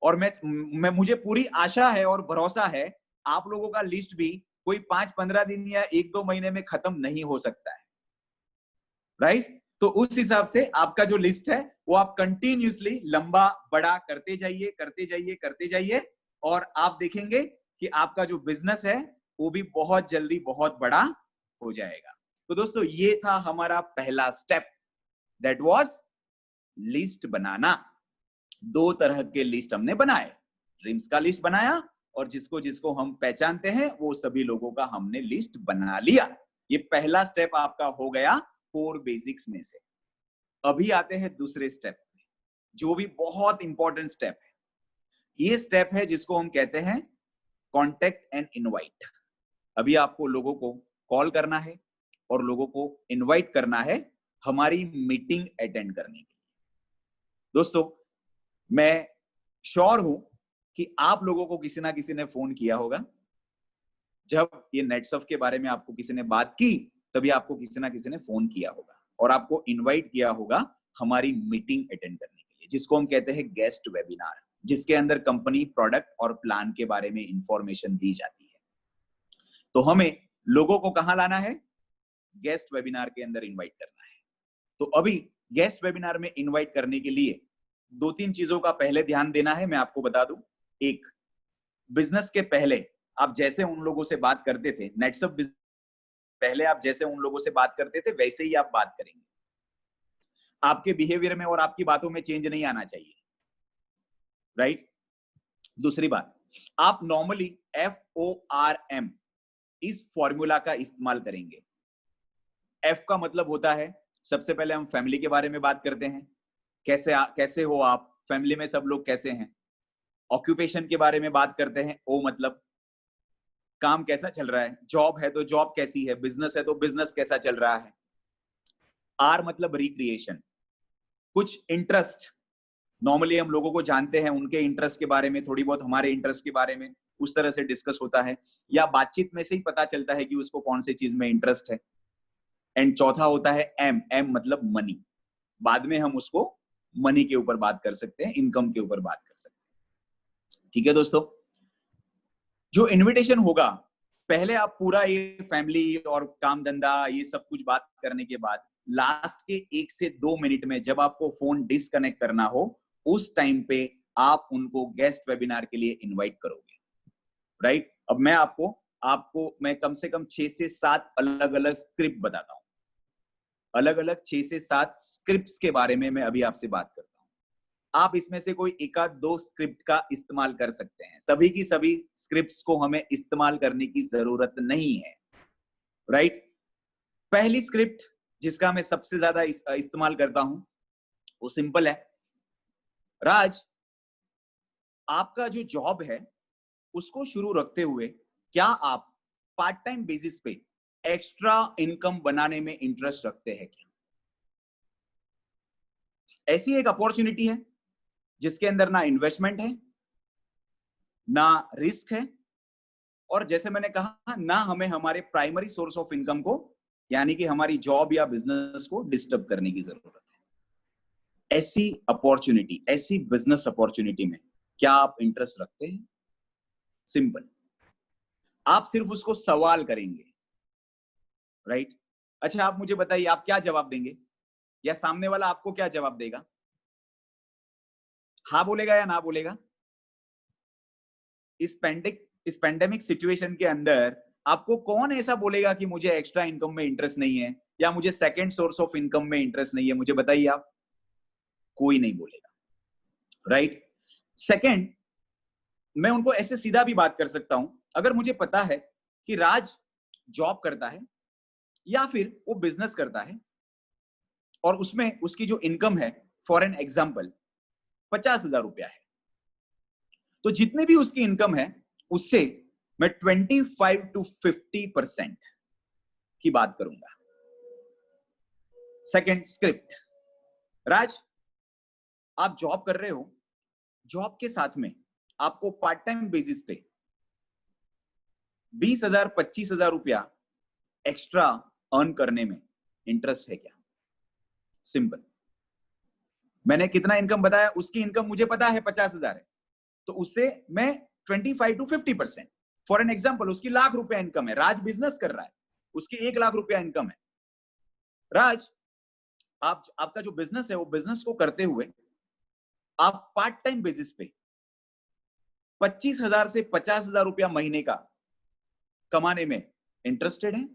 और मुझे पूरी आशा है और भरोसा है आप लोगों का लिस्ट भी कोई 5-15 दिन या 1-2 महीने में खत्म नहीं हो सकता है, राइट? तो उस हिसाब से आपका जो लिस्ट है वो आप कंटिन्यूसली लंबा बड़ा करते जाइए, करते जाइए, करते जाइए, और आप देखेंगे कि आपका जो बिजनेस है वो भी बहुत जल्दी बहुत बड़ा हो जाएगा। तो दोस्तों ये था हमारा पहला स्टेप, दैट वाज लिस्ट बनाना। 2 तरह के लिस्ट हमने बनाए, ड्रीम्स का लिस्ट बनाया और जिसको जिसको हम पहचानते हैं वो सभी लोगों का हमने लिस्ट बना लिया। ये पहला स्टेप आपका हो गया 4 बेसिक्स में से। अभी आते हैं दूसरे स्टेप में। जो भी बहुत इंपॉर्टेंट स्टेप है, ये स्टेप है जिसको हम कहते हैं कॉन्टेक्ट एंड इनवाइट। अभी आपको लोगों को कॉल करना है और लोगों को इनवाइट करना है हमारी मीटिंग अटेंड करने के लिए। दोस्तों, मैं श्योर हूं कि आप लोगों को किसी ना किसी ने फोन किया होगा। जब ये नेटसर्फ के बारे में आपको किसी ने बात की, तभी आपको किसी ना किसी ने फोन किया होगा और आपको इनवाइट किया होगा हमारी मीटिंग अटेंड करने के लिए, जिसको हम कहते हैं गेस्ट वेबिनार, जिसके अंदर कंपनी, प्रोडक्ट और प्लान के बारे में इंफॉर्मेशन दी जाती है। तो हमें लोगों को कहां लाना है? गेस्ट वेबिनार के अंदर इनवाइट करना है। तो अभी गेस्ट वेबिनार में इनवाइट करने के लिए 2-3 चीजों का पहले ध्यान देना है, मैं आपको बता दूं। एक, बिजनेस के पहले आप जैसे उन लोगों से बात करते थे, नेटसर्फ पहले आप जैसे उन लोगों से बात करते थे वैसे ही आप बात करेंगे। आपके बिहेवियर में और आपकी बातों में चेंज नहीं आना चाहिए, राइट? दूसरी बात, आप नॉर्मली FORM इस फॉर्मूला का इस्तेमाल करेंगे। F का मतलब होता है, सबसे पहले हम फैमिली के बारे में बात करते हैं, कैसे हो आप, फैमिली में सब लोग कैसे हैं। ऑक्यूपेशन के बारे में बात करते हैं, O मतलब काम कैसा चल रहा है, जॉब है तो जॉब कैसी है, बिजनेस है तो बिजनेस कैसा चल रहा है। R मतलब रिक्रिएशन, कुछ इंटरेस्ट, नॉर्मली हम लोगों को जानते हैं उनके इंटरेस्ट के बारे में, थोड़ी बहुत हमारे इंटरेस्ट के बारे में उस तरह से डिस्कस होता है, या बातचीत में से ही पता चलता है कि उसको कौन सी चीज में इंटरेस्ट है। एंड चौथा होता है M मतलब मनी, बाद में हम उसको मनी के ऊपर बात कर सकते हैं, इनकम के ऊपर बात कर सकते हैं। ठीक है दोस्तों, जो इनविटेशन होगा, पहले आप पूरा ये फैमिली और काम धंधा ये सब कुछ बात करने के बाद लास्ट के 1 से 2 मिनट में जब आपको फोन डिस्कनेक्ट करना हो, उस टाइम पे आप उनको गेस्ट वेबिनार के लिए इनवाइट करोगे, राइट? अब मैं आपको मैं कम से कम 6 से 7 अलग अलग स्क्रिप्ट बताता हूं, अलग अलग 6 से 7 स्क्रिप्ट्स के बारे में मैं अभी आपसे बात करता हूं। आप इसमें से कोई एक आध दो स्क्रिप्ट का इस्तेमाल कर सकते हैं, सभी की सभी स्क्रिप्ट्स को हमें इस्तेमाल करने की जरूरत नहीं है, राइट? पहली स्क्रिप्ट जिसका मैं सबसे ज्यादा इस्तेमाल करता हूं वो सिंपल है। राज, आपका जो जॉब है उसको शुरू रखते हुए क्या आप पार्ट टाइम बेसिस पे एक्स्ट्रा इनकम बनाने में इंटरेस्ट रखते हैं क्या? ऐसी एक अपॉर्चुनिटी है जिसके अंदर ना इन्वेस्टमेंट है, ना रिस्क है, और जैसे मैंने कहा ना हमें हमारे प्राइमरी सोर्स ऑफ इनकम को, यानी कि हमारी जॉब या बिजनेस को डिस्टर्ब करने की जरूरत है। ऐसी अपॉर्चुनिटी, ऐसी बिजनेस अपॉर्चुनिटी में क्या आप इंटरेस्ट रखते हैं? सिंपल, आप सिर्फ उसको सवाल करेंगे, राइट? अच्छा, आप मुझे बताइए, आप क्या जवाब देंगे, या सामने वाला आपको क्या जवाब देगा? हाँ बोलेगा या ना बोलेगा? इस पेंडेमिक सिचुएशन के अंदर आपको कौन ऐसा बोलेगा कि मुझे एक्स्ट्रा इनकम में इंटरेस्ट नहीं है, या मुझे सेकंड सोर्स ऑफ इनकम में इंटरेस्ट नहीं है? मुझे बताइए आप। कोई नहीं बोलेगा, राइट? सेकंड, मैं उनको ऐसे सीधा भी बात कर सकता हूं, अगर मुझे पता है कि राज जॉब करता है या फिर वो बिजनेस करता है और उसमें उसकी जो इनकम है, फॉर एन एग्जाम्पल 50,000 रुपया है, तो जितने भी उसकी इनकम है उससे मैं 25 to 50% की बात करूंगा। सेकंड स्क्रिप्ट, राज आप जॉब कर रहे हो, जॉब के साथ में आपको पार्ट टाइम बेसिस पे 20,000 25,000 रुपया एक्स्ट्रा अर्न करने में इंटरेस्ट है क्या? सिंपल, मैंने कितना इनकम बताया, उसकी इनकम मुझे पता है 50,000 है, तो उससे मैं 25 to 50%, फॉर एन एग्जाम्पल उसकी लाख रुपया इनकम है, राज बिजनेस कर रहा है, उसकी 1 लाख रुपया इनकम है। राज, आपका जो बिजनेस है वो बिजनेस को करते हुए आप पार्ट टाइम बेसिस पे 25,000 से 50,000 रुपया महीने का कमाने में इंटरेस्टेड है।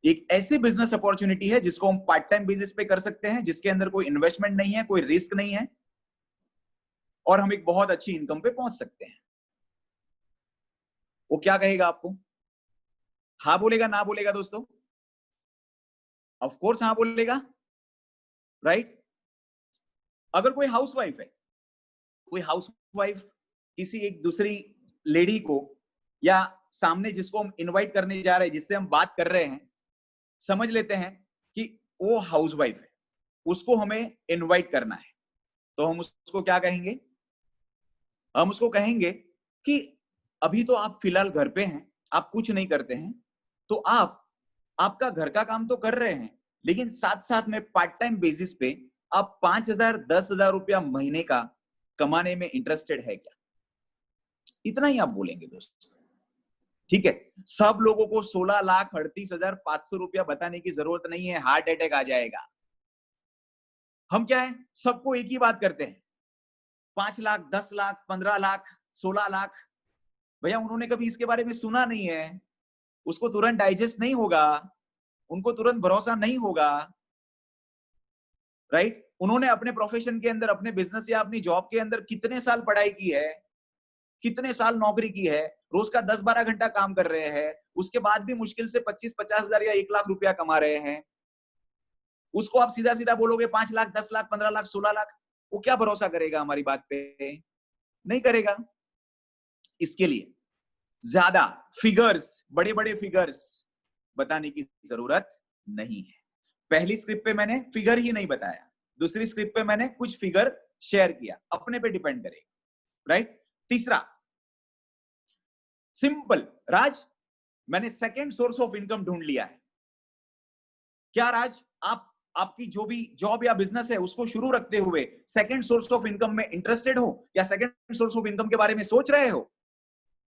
एक ऐसी बिजनेस अपॉर्चुनिटी है जिसको हम पार्ट टाइम बेसिस पे कर सकते हैं, जिसके अंदर कोई इन्वेस्टमेंट नहीं है, कोई रिस्क नहीं है, और हम एक बहुत अच्छी इनकम पे पहुंच सकते हैं। वो क्या कहेगा आपको? हाँ बोलेगा, ना बोलेगा? दोस्तों, ऑफ कोर्स हाँ बोलेगा, राइट? अगर कोई हाउसवाइफ है, कोई हाउसवाइफ किसी एक दूसरी लेडी को या सामने जिसको हम इनवाइट करने जा रहे हैं, जिससे हम बात कर रहे हैं, समझ लेते हैं कि वो हाउसवाइफ है, उसको हमें इनवाइट करना है, तो हम उसको क्या कहेंगे? हम उसको कहेंगे कि अभी तो आप फिलहाल घर पे हैं, आप कुछ नहीं करते हैं, तो आप आपका घर का काम तो कर रहे हैं, लेकिन साथ साथ में पार्ट टाइम बेसिस पे आप 5,000 10,000 रुपया महीने का कमाने में इंटरेस्टेड है क्या? इतना ही आप बोलेंगे दोस्त, ठीक है? सब लोगों को 16,38,500 रुपया बताने की जरूरत नहीं है, हार्ट अटैक आ जाएगा। हम क्या है, सबको एक ही बात करते हैं, 5 लाख, 10 लाख, 15 लाख, 16 लाख। भैया उन्होंने कभी इसके बारे में सुना नहीं है, उसको तुरंत डाइजेस्ट नहीं होगा, उनको तुरंत भरोसा नहीं होगा, राइट? उन्होंने अपने प्रोफेशन के अंदर, अपने बिजनेस या अपनी जॉब के अंदर कितने साल पढ़ाई की है, कितने साल नौकरी की है, रोज का 10-12 घंटा काम कर रहे हैं, उसके बाद भी मुश्किल से 25-50 हजार या 1 लाख रुपया कमा रहे हैं। उसको आप सीधा सीधा बोलोगे 5 लाख, 10 लाख, 15 लाख, 16 लाख, वो क्या भरोसा करेगा हमारी बात पे? नहीं करेगा। इसके लिए ज्यादा फिगर्स, बड़े बड़े फिगर्स बताने की जरूरत नहीं है। पहली स्क्रिप्ट पे मैंने फिगर ही नहीं बताया, दूसरी स्क्रिप्ट पे मैंने कुछ फिगर शेयर किया, अपने पे डिपेंड करेगा, राइट? तीसरा, सिंपल, राज मैंने सेकेंड सोर्स ऑफ इनकम ढूंढ लिया है। क्या राज, आप आपकी जो भी जॉब या बिजनेस है उसको शुरू रखते हुए सेकेंड सोर्स ऑफ इनकम में इंटरेस्टेड हो या सेकेंड सोर्स ऑफ इनकम के बारे में सोच रहे हो?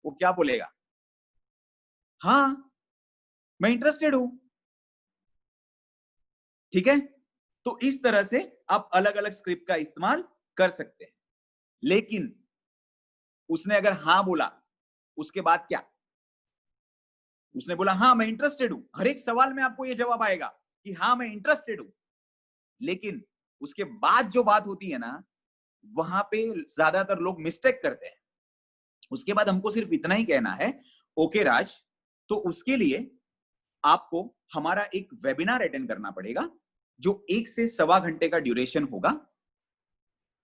वो क्या बोलेगा? हाँ, मैं इंटरेस्टेड हूं। ठीक है, तो इस तरह से आप अलग अलग स्क्रिप्ट का इस्तेमाल कर सकते हैं। लेकिन उसने अगर हाँ बोला, उसके बाद क्या? उसने बोला हाँ मैं इंटरेस्टेड हूं, हर एक सवाल में आपको यह जवाब आएगा कि हाँ मैं इंटरेस्टेड हूं, लेकिन उसके बाद जो बात होती है ना, वहां पे ज्यादातर लोग मिस्टेक करते हैं। उसके बाद हमको सिर्फ इतना ही कहना है, ओके राज, तो उसके लिए आपको हमारा एक वेबिनार अटेंड करना पड़ेगा जो 1 से सवा घंटे का ड्यूरेशन होगा।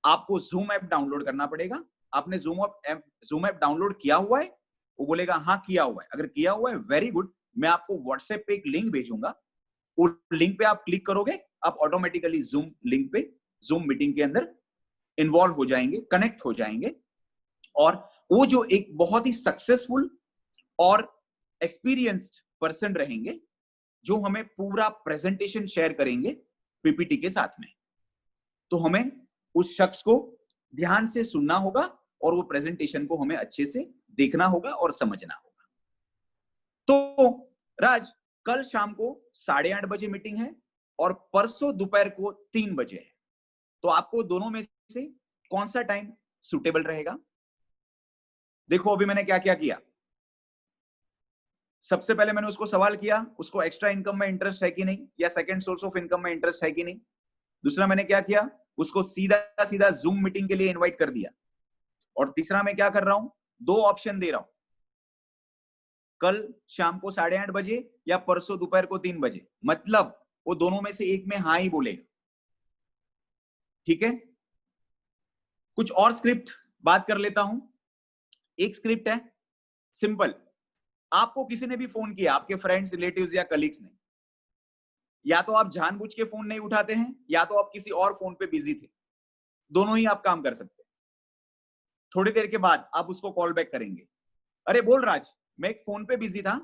आपको जूम ऐप डाउनलोड करना पड़ेगा। आपने जूम ऐप डाउनलोड किया हुआ है? वो बोलेगा हाँ किया हुआ है। अगर किया हुआ है, वेरी गुड, मैं आपको व्हाट्सएप पे एक लिंक भेजूंगा। वो लिंक पे आप क्लिक करोगे, आप ऑटोमेटिकली जूम लिंक पे, जूम मीटिंग के अंदर इन्वॉल्व हो जाएंगे, कनेक्ट हो जाएंगे, और वो जो एक बहुत ही सक्सेसफुल और एक्सपीरियंस्ड पर्सन रहेंगे, जो हमें पूरा प्रेजेंटेशन शेयर करेंगे पीपीटी के साथ में। तो हमें उस शख्स को ध्यान से सुनना होगा और वो प्रेजेंटेशन को हमें अच्छे से देखना होगा और समझना होगा। तो राज, कल शाम को 8:30 बजे मीटिंग है और परसों दोपहर को 3 बजे है, तो आपको दोनों में से कौन सा टाइम सुटेबल रहेगा? देखो अभी मैंने क्या क्या किया। सबसे पहले मैंने उसको सवाल किया, उसको एक्स्ट्रा इनकम में इंटरेस्ट है कि नहीं, या सेकंड सोर्स ऑफ इनकम में इंटरेस्ट है कि नहीं। दूसरा मैंने क्या किया, उसको सीधा सीधा जूम मीटिंग के लिए इनवाइट कर दिया। और तीसरा मैं क्या कर रहा हूं, 2 ऑप्शन दे रहा हूं, कल शाम को 8:30 बजे या परसों दोपहर को 3 बजे। मतलब वो दोनों में से एक में हाँ ही बोलेगा। ठीक है, कुछ और स्क्रिप्ट बात कर लेता हूं। एक स्क्रिप्ट है सिंपल, आपको किसी ने भी फोन किया, आपके फ्रेंड्स, रिलेटिव्स या कलीग्स ने, या तो आप जानबूझ के फोन नहीं उठाते हैं, या तो आप किसी और फोन पे बिजी थे। दोनों ही आप काम कर सकते हैं। थोड़ी देर के बाद आप उसको कॉल बैक करेंगे, अरे बोल राज, मैं एक फोन पे बिजी था,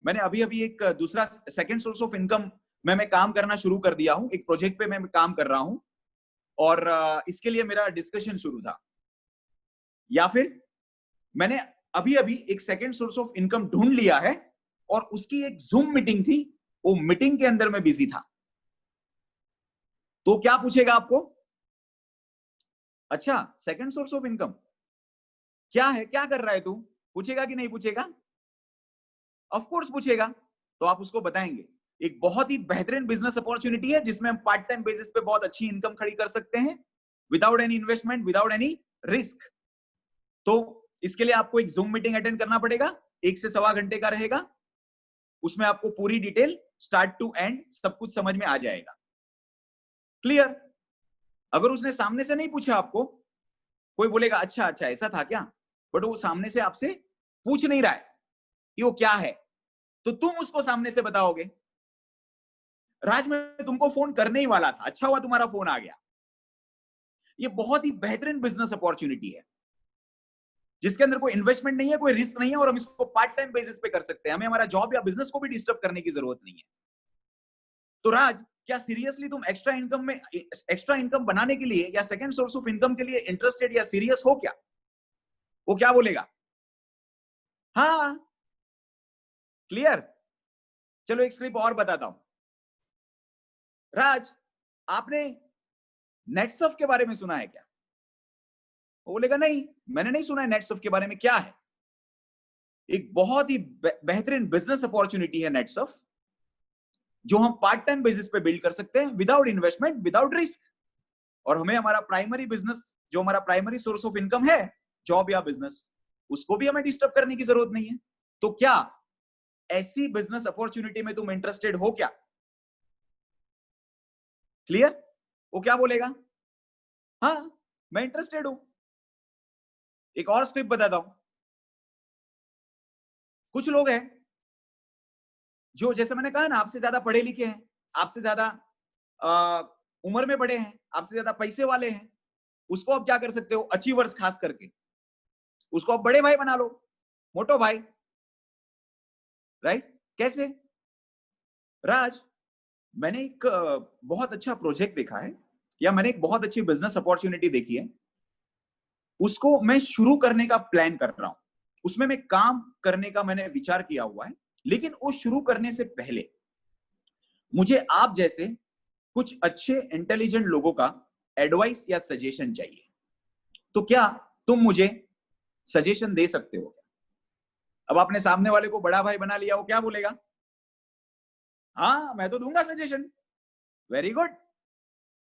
मैंने अभी अभी एक दूसरा सेकंड सोर्स ऑफ इनकम में मैं काम करना शुरू कर दिया हूं, एक प्रोजेक्ट पे मैं काम कर रहा हूं और इसके लिए मेरा डिस्कशन शुरू था। या फिर मैंने अभी अभी एक सेकंड सोर्स ऑफ इनकम ढूंढ लिया है और उसकी एक जूम मीटिंग थी, वो मीटिंग के अंदर मैं बिजी था। तो क्या पूछेगा आपको? अच्छा, सेकंड सोर्स ऑफ इनकम क्या है, क्या कर रहा है तू? पूछेगा कि नहीं पूछेगा? ऑफ कोर्स पूछेगा। तो आप उसको बताएंगे एक बहुत ही बेहतरीन बिजनेस अपॉर्चुनिटी है जिसमें हम पार्ट टाइम बेसिस पे बहुत अच्छी इनकम खड़ी कर सकते हैं, without any investment, without any risk. तो इसके लिए आपको एक जूम मीटिंग अटेंड करना पड़ेगा, 1 से सवा घंटे का रहेगा। उसमें आपको पूरी डिटेल स्टार्ट टू एंड सब कुछ समझ में आ जाएगा। क्लियर? अगर उसने सामने से नहीं पूछा आपको, कोई बोलेगा अच्छा अच्छा ऐसा था क्या, बट वो सामने से आपसे पूछ नहीं रहा है कि वो क्या है, तो तुम उसको सामने से बताओगे राज मैं तुमको फोन करने ही वाला था, अच्छा हुआ तुम्हारा फोन आ गया। ये बहुत ही बेहतरीन बिजनेस अपॉर्चुनिटी है जिसके अंदर कोई इन्वेस्टमेंट नहीं है, कोई रिस्क नहीं है, और हम इसको पार्ट टाइम बेसिस पे कर सकते हैं। हमें हमारा जॉब या बिजनेस को भी डिस्टर्ब करने की जरूरत नहीं है। तो राज, क्या सीरियसली तुम एक्स्ट्रा इनकम बनाने के लिए या सेकंड सोर्स ऑफ इनकम के लिए इंटरेस्टेड या सीरियस हो क्या? वो क्या बोलेगा? हाँ। क्लियर? चलो एक स्क्रिप्ट और बताता हूं। राज, आपने नेटसर्फ के बारे में सुना है क्या? वो बोलेगा नहीं, मैंने नहीं सुना है नेटसर्फ के बारे में, क्या है? एक बहुत ही बेहतरीन बिजनेस अपॉर्चुनिटी है नेटसर्फ, जो हम पार्ट टाइम बेसिस पे बिल्ड कर सकते हैं विदाउट इन्वेस्टमेंट, विदाउट रिस्क। और हमें हमारा प्राइमरी बिजनेस, जो हमारा प्राइमरी सोर्स ऑफ इनकम है, जॉब या बिजनेस, उसको भी हमें डिस्टर्ब करने की जरूरत नहीं है। तो क्या ऐसी बिजनेस अपॉर्चुनिटी में तुम इंटरेस्टेड हो क्या? क्लियर? वो क्या बोलेगा? हाँ, मैं इंटरेस्टेड हूं। एक और स्क्रिप्ट बताता हूं। कुछ लोग हैं जो, जैसे मैंने कहा ना, आपसे ज्यादा पढ़े लिखे हैं, आपसे ज्यादा उम्र में बड़े हैं, आपसे ज्यादा पैसे वाले हैं। उसको आप क्या कर सकते हो, अचीवर्स खास करके, उसको आप बड़े भाई बना लो, मोटो भाई। राइट? कैसे? राज, मैंने एक बहुत अच्छा प्रोजेक्ट देखा है, या मैंने एक बहुत अच्छी बिजनेस अपॉर्चुनिटी देखी है, उसको मैं शुरू करने का प्लान कर रहा हूं, उसमें मैं काम करने का मैंने विचार किया हुआ है। लेकिन वो शुरू करने से पहले मुझे आप जैसे कुछ अच्छे इंटेलिजेंट लोगों का एडवाइस या सजेशन चाहिए। तो क्या तुम मुझे सजेशन दे सकते हो? अब आपने सामने वाले को बड़ा भाई बना लिया, वो क्या बोलेगा? हाँ, मैं तो दूंगा सजेशन। वेरी गुड,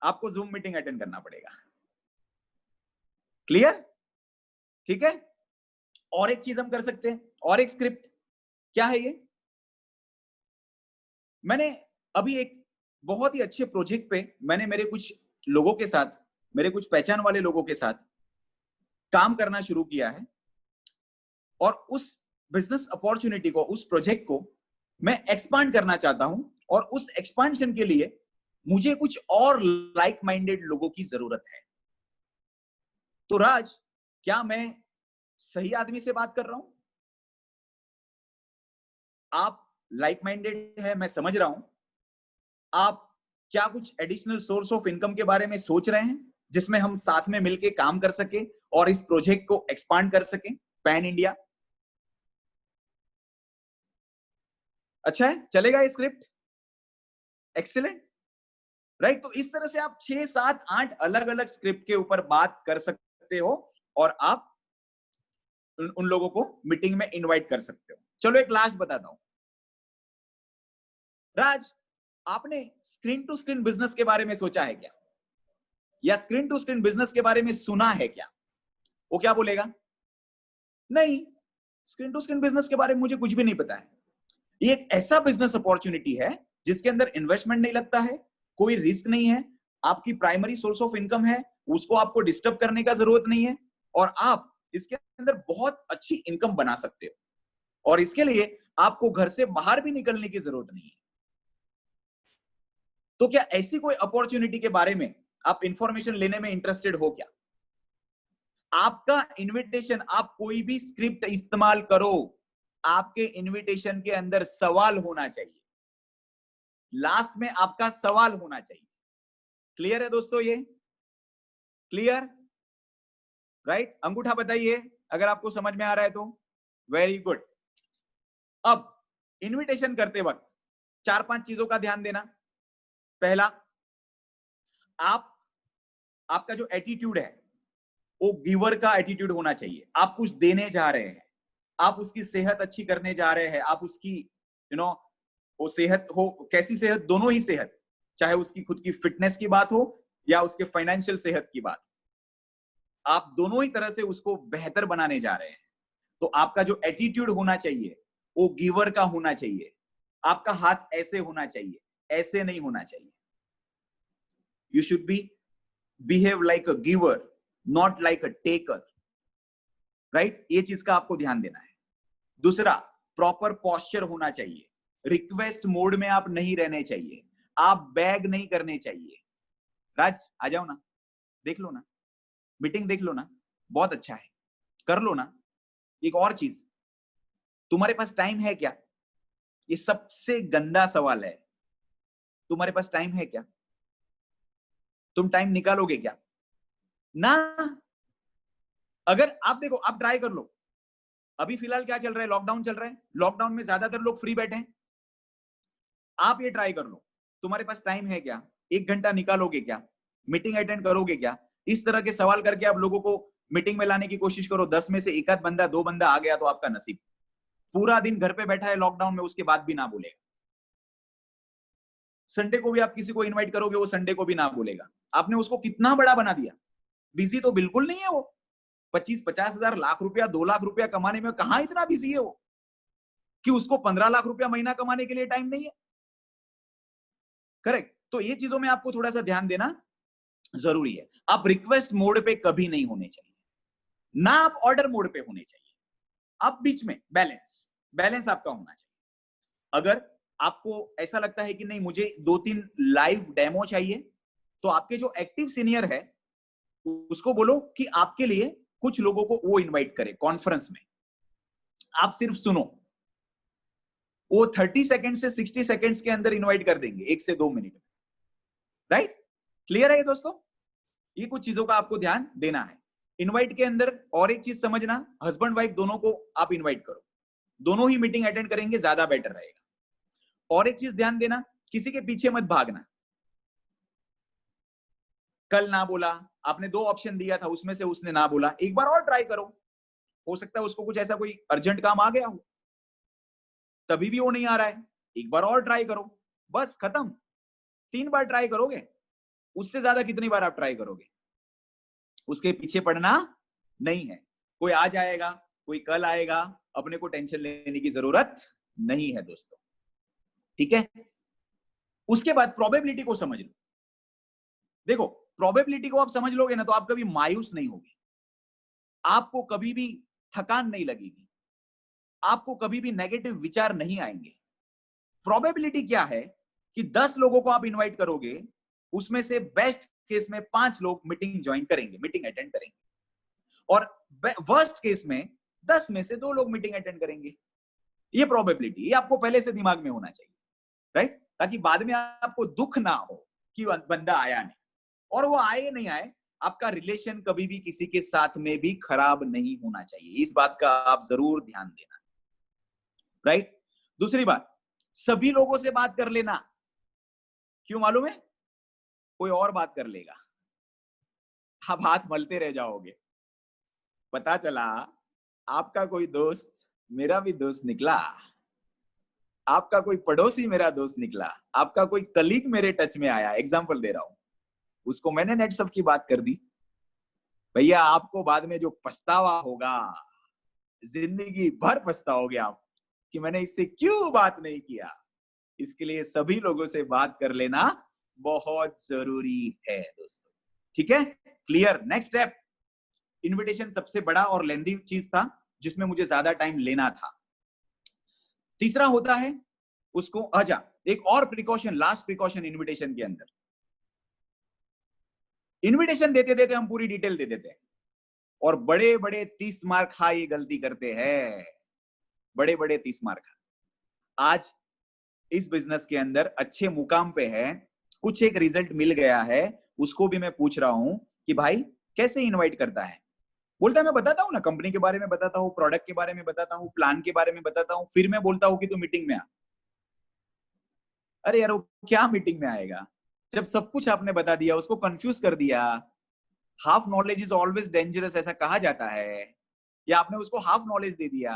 आपको जूम मीटिंग अटेंड करना पड़ेगा। क्लियर? ठीक है। और एक चीज हम कर सकते हैं, और एक स्क्रिप्ट। क्या है ये? मैंने अभी एक बहुत ही अच्छे प्रोजेक्ट पे, मैंने मेरे कुछ लोगों के साथ, मेरे कुछ पहचान वाले लोगों के साथ काम करना शुरू किया है। और उस बिजनेस अपॉर्चुनिटी को, उस प्रोजेक्ट को मैं एक्सपांड करना चाहता हूं, और उस एक्सपांशन के लिए मुझे कुछ और लाइक माइंडेड लोगों की जरूरत है। तो राज, क्या मैं सही आदमी से बात कर रहा हूं? आप लाइक माइंडेड है, मैं समझ रहा हूं। आप क्या कुछ एडिशनल सोर्स ऑफ इनकम के बारे में सोच रहे हैं, जिसमें हम साथ में मिलकर काम कर सके और इस प्रोजेक्ट को एक्सपांड कर सके पैन इंडिया? अच्छा है, चलेगा ये स्क्रिप्ट? एक्सीलेंट। राइट? तो इस तरह से आप 6, 7, 8 अलग अलग स्क्रिप्ट के ऊपर बात कर सकते हो, और आप उन लोगों को मीटिंग में इनवाइट कर सकते हो। चलो एक लास्ट बताता हूं। राज, आपने स्क्रीन टू स्क्रीन बिजनेस के बारे में सोचा है क्या, या स्क्रीन टू स्क्रीन बिजनेस के बारे में सुना है क्या? वो क्या बोलेगा? नहीं, स्क्रीन टू स्क्रीन बिजनेस के बारे में मुझे कुछ भी नहीं पता है। ये एक ऐसा बिजनेस अपॉर्चुनिटी है जिसके अंदर इन्वेस्टमेंट नहीं लगता है, कोई रिस्क नहीं है, आपकी प्राइमरी सोर्स ऑफ इनकम है, उसको आपको डिस्टर्ब करने का जरूरत नहीं है, और आप इसके अंदर बहुत अच्छी इनकम बना सकते हो। और इसके लिए आपको घर से बाहर भी निकलने की जरूरत नहीं है। तो क्या ऐसी कोई अपॉर्चुनिटी के बारे में आप इंफॉर्मेशन लेने में इंटरेस्टेड हो क्या? आपका इनविटेशन, आप कोई भी स्क्रिप्ट इस्तेमाल करो, आपके इनविटेशन के अंदर सवाल होना चाहिए, लास्ट में आपका सवाल होना चाहिए। क्लियर है दोस्तों? ये क्लियर? राइट? अंगूठा बताइए अगर आपको समझ में आ रहा है तो। Very good. अब इनविटेशन करते वक्त 4-5 चीजों का ध्यान देना। पहला, आपका जो एटीट्यूड है वो गिवर का एटीट्यूड होना चाहिए। आप कुछ देने जा रहे हैं, आप उसकी सेहत अच्छी करने जा रहे हैं, आप उसकी वो सेहत हो, कैसी सेहत, दोनों ही सेहत, चाहे उसकी खुद की फिटनेस की बात हो या उसके फाइनेंशियल सेहत की बात, आप दोनों ही तरह से उसको बेहतर बनाने जा रहे हैं। तो आपका जो एटीट्यूड होना चाहिए वो गिवर का होना चाहिए। आपका हाथ ऐसे होना चाहिए, ऐसे नहीं होना चाहिए। You should be behave like a giver, not like a taker, right? ये चीज का आपको ध्यान देना है। दूसरा, प्रॉपर पॉस्चर होना चाहिए। रिक्वेस्ट मोड में आप नहीं रहने चाहिए, आप बैग नहीं करने चाहिए। राज आ जाओ ना, देख लो ना, मीटिंग देख लो ना, बहुत अच्छा है, कर लो ना। एक और चीज, तुम्हारे पास टाइम है क्या? ये सबसे गंदा सवाल है। तुम्हारे पास टाइम है क्या? तुम टाइम निकालोगे क्या? ना। अगर आप देखो, आप ट्राई कर लो। अभी फिलहाल क्या चल रहा है? लॉकडाउन चल रहा है। लॉकडाउन में ज्यादातर लोग फ्री बैठे हैं। आप ये ट्राई कर लो, तुम्हारे पास टाइम है क्या? 1 घंटा निकालोगे क्या? मीटिंग अटेंड करोगे क्या? इस तरह के सवाल करके आप लोगों को मीटिंग में लाने की कोशिश करो। 10 में से एक आध बंदा, 2 बंदा आ गया तो आपका नसीब। पूरा दिन घर पे बैठा है लॉकडाउन में, उसके बाद भी ना बोलेगा। संडे को भी आप किसी को इनवाइट करोगे, वो संडे को भी ना बोलेगा। आपने उसको कितना बड़ा बना दिया। बिजी तो बिल्कुल नहीं है वो। 25-50 हजार, लाख रुपया, 2 लाख रुपया कमाने में कहां इतना बिजी है वो कि उसको 15 लाख रुपया महीना कमाने के लिए टाइम नहीं है। करेक्ट? तो ये चीजों में आपको थोड़ा सा ध्यान देना जरूरी है। आप रिक्वेस्ट मोड पे कभी नहीं होने चाहिए, ना आप ऑर्डर मोड पे होने चाहिए। आप बीच में बैलेंस, बैलेंस आपका होना चाहिए। अगर आपको ऐसा लगता है कि नहीं, मुझे 2-3 लाइव डेमो चाहिए, तो आपके जो एक्टिव सीनियर है उसको बोलो कि आपके लिए कुछ लोगों को वो इनवाइट करे कॉन्फ्रेंस में। आप सिर्फ सुनो, वो 30 सेकंड से 60 सेकंड्स के अंदर इनवाइट कर देंगे, 1 से 2 मिनट में। राइट? क्लियर है ये दोस्तों? ये कुछ चीजों का आपको ध्यान देना है इनवाइट के अंदर। और एक चीज समझना, हस्बैंड वाइफ दोनों को आप इनवाइट करो, दोनों ही मीटिंग अटेंड करेंगे, ज्यादा बेटर रहेगा। और एक चीज ध्यान देना, किसी के पीछे मत भागना। कल ना बोला, आपने 2 ऑप्शन दिया था, उसमें से उसने ना बोला, एक बार और ट्राई करो। हो सकता है उसको कुछ ऐसा कोई अर्जेंट काम आ गया हो, तभी भी वो नहीं आ रहा है। एक बार और ट्राई करो, बस खत्म। 3 बार ट्राई करोगे, उससे ज्यादा कितनी बार आप ट्राई करोगे? उसके पीछे पड़ना नहीं है। कोई आ जाएगा, कोई कल आएगा, अपने को टेंशन लेने की जरूरत नहीं है दोस्तों। ठीक है? उसके बाद प्रोबेबिलिटी को समझ लो। देखो, प्रोबेबिलिटी को आप समझ लोगे ना, तो आप कभी मायूस नहीं होगे, आपको कभी भी थकान नहीं लगेगी, आपको कभी भी नेगेटिव विचार नहीं आएंगे। प्रोबेबिलिटी क्या है कि 10 लोगों को आप इनवाइट करोगे, उसमें से बेस्ट केस में 5 लोग मीटिंग ज्वाइन करेंगे, मीटिंग अटेंड करेंगे, और वर्स्ट केस में 10 में से 2 लोग मीटिंग अटेंड करेंगे। ये प्रोबेबिलिटी, ये आपको पहले से दिमाग में होना चाहिए, राइट? ताकि बाद में आपको दुख ना हो कि बंदा आया नहीं। और वो आए नहीं आए, आपका रिलेशन कभी भी किसी के साथ में भी खराब नहीं होना चाहिए। इस बात का आप जरूर ध्यान देना, राइट? दूसरी बात, सभी लोगों से बात कर लेना। क्यों मालूम है? कोई और बात कर लेगा, आप हाथ मलते रह जाओगे। पता चला आपका कोई दोस्त मेरा भी दोस्त निकला, आपका कोई पड़ोसी मेरा दोस्त निकला, आपका कोई कलीग मेरे टच में आया। एग्जांपल दे रहा हूं, उसको मैंने नेट सब की बात कर दी। भैया, आपको बाद में जो पछतावा होगा, जिंदगी भर पछताओगे आप कि मैंने इससे क्यों बात नहीं किया। इसके लिए सभी लोगों से बात कर लेना बहुत जरूरी है दोस्तों। ठीक है? क्लियर? नेक्स्ट स्टेप, इनविटेशन सबसे बड़ा और लेंदी चीज था जिसमें मुझे ज्यादा टाइम लेना था। तीसरा होता है उसको आजा, एक और प्रिकॉशन, लास्ट प्रिकॉशन इनविटेशन के अंदर। इनविटेशन देते देते हम पूरी डिटेल दे देते हैं, और बड़े बड़े 30 मार खा ये गलती करते हैं, बड़े बड़े 30 मार खा। आज इस बिजनेस के अंदर अच्छे मुकाम पे है, कुछ एक रिजल्ट मिल गया है, उसको भी मैं पूछ रहा हूं कि भाई कैसे इनवाइट करता है। बोलता है मैं बताता हूँ ना, कंपनी के बारे में बताता हूँ, प्रोडक्ट के बारे में बताता हूँ, प्लान के बारे में बताता हूँ, फिर मैं बोलता हूँ कि तू मीटिंग में आ। अरे यार, वो क्या मीटिंग में आएगा जब सब कुछ आपने बता दिया, उसको कंफ्यूज कर दिया। Half knowledge is always dangerous, ऐसा कहा जाता है, या आपने उसको हाफ नॉलेज दे दिया।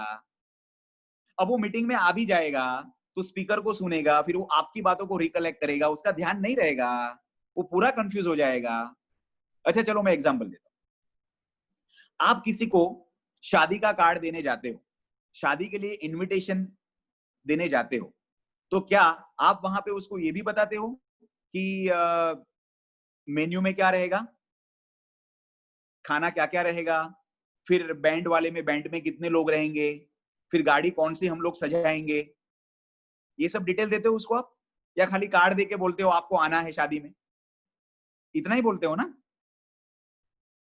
अब वो मीटिंग में आ भी जाएगा तो स्पीकर को सुनेगा, फिर वो आपकी बातों को रिकलेक्ट करेगा, उसका ध्यान नहीं रहेगा, वो पूरा कंफ्यूज हो जाएगा। अच्छा चलो मैं एग्जांपल देता हूं। आप किसी को शादी का कार्ड देने जाते हो, शादी के लिए इनविटेशन देने जाते हो, तो क्या आप वहां पे उसको ये भी बताते हो कि मेन्यू में क्या रहेगा, खाना क्या क्या रहेगा, फिर बैंड वाले में बैंड में कितने लोग रहेंगे, फिर गाड़ी कौन सी हम लोग सजाएंगे, ये सब डिटेल देते हो उसको आप, या खाली कार्ड देके बोलते हो आपको आना है शादी में, इतना ही बोलते हो ना?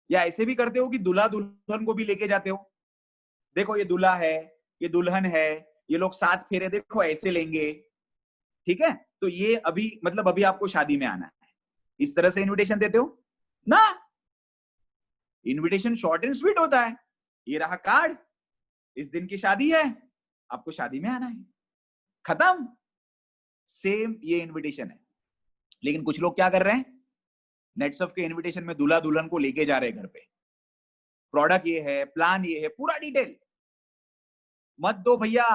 या ऐसे भी करते हो कि दूल्हा दुल्हन को भी लेके जाते हो, देखो ये दूल्हा है, ये दुल्हन है, ये लोग 7 फेरे देखो ऐसे लेंगे, ठीक है, तो ये अभी मतलब अभी आपको शादी में आना है, इस तरह से इनविटेशन देते हो ना? इनविटेशन शॉर्ट एंड स्वीट होता है, ये रहा कार्ड, इस दिन की शादी है, आपको शादी में आना है, खत्म। सेम ये इनविटेशन है, लेकिन कुछ लोग क्या कर रहे हैं, नेटसर्फ के इनविटेशन में दूल्हा दुल्हन को लेके जा रहे हैं घर पे, प्रोडक्ट ये है, प्लान ये है, पूरा डिटेल। मत दो भैया,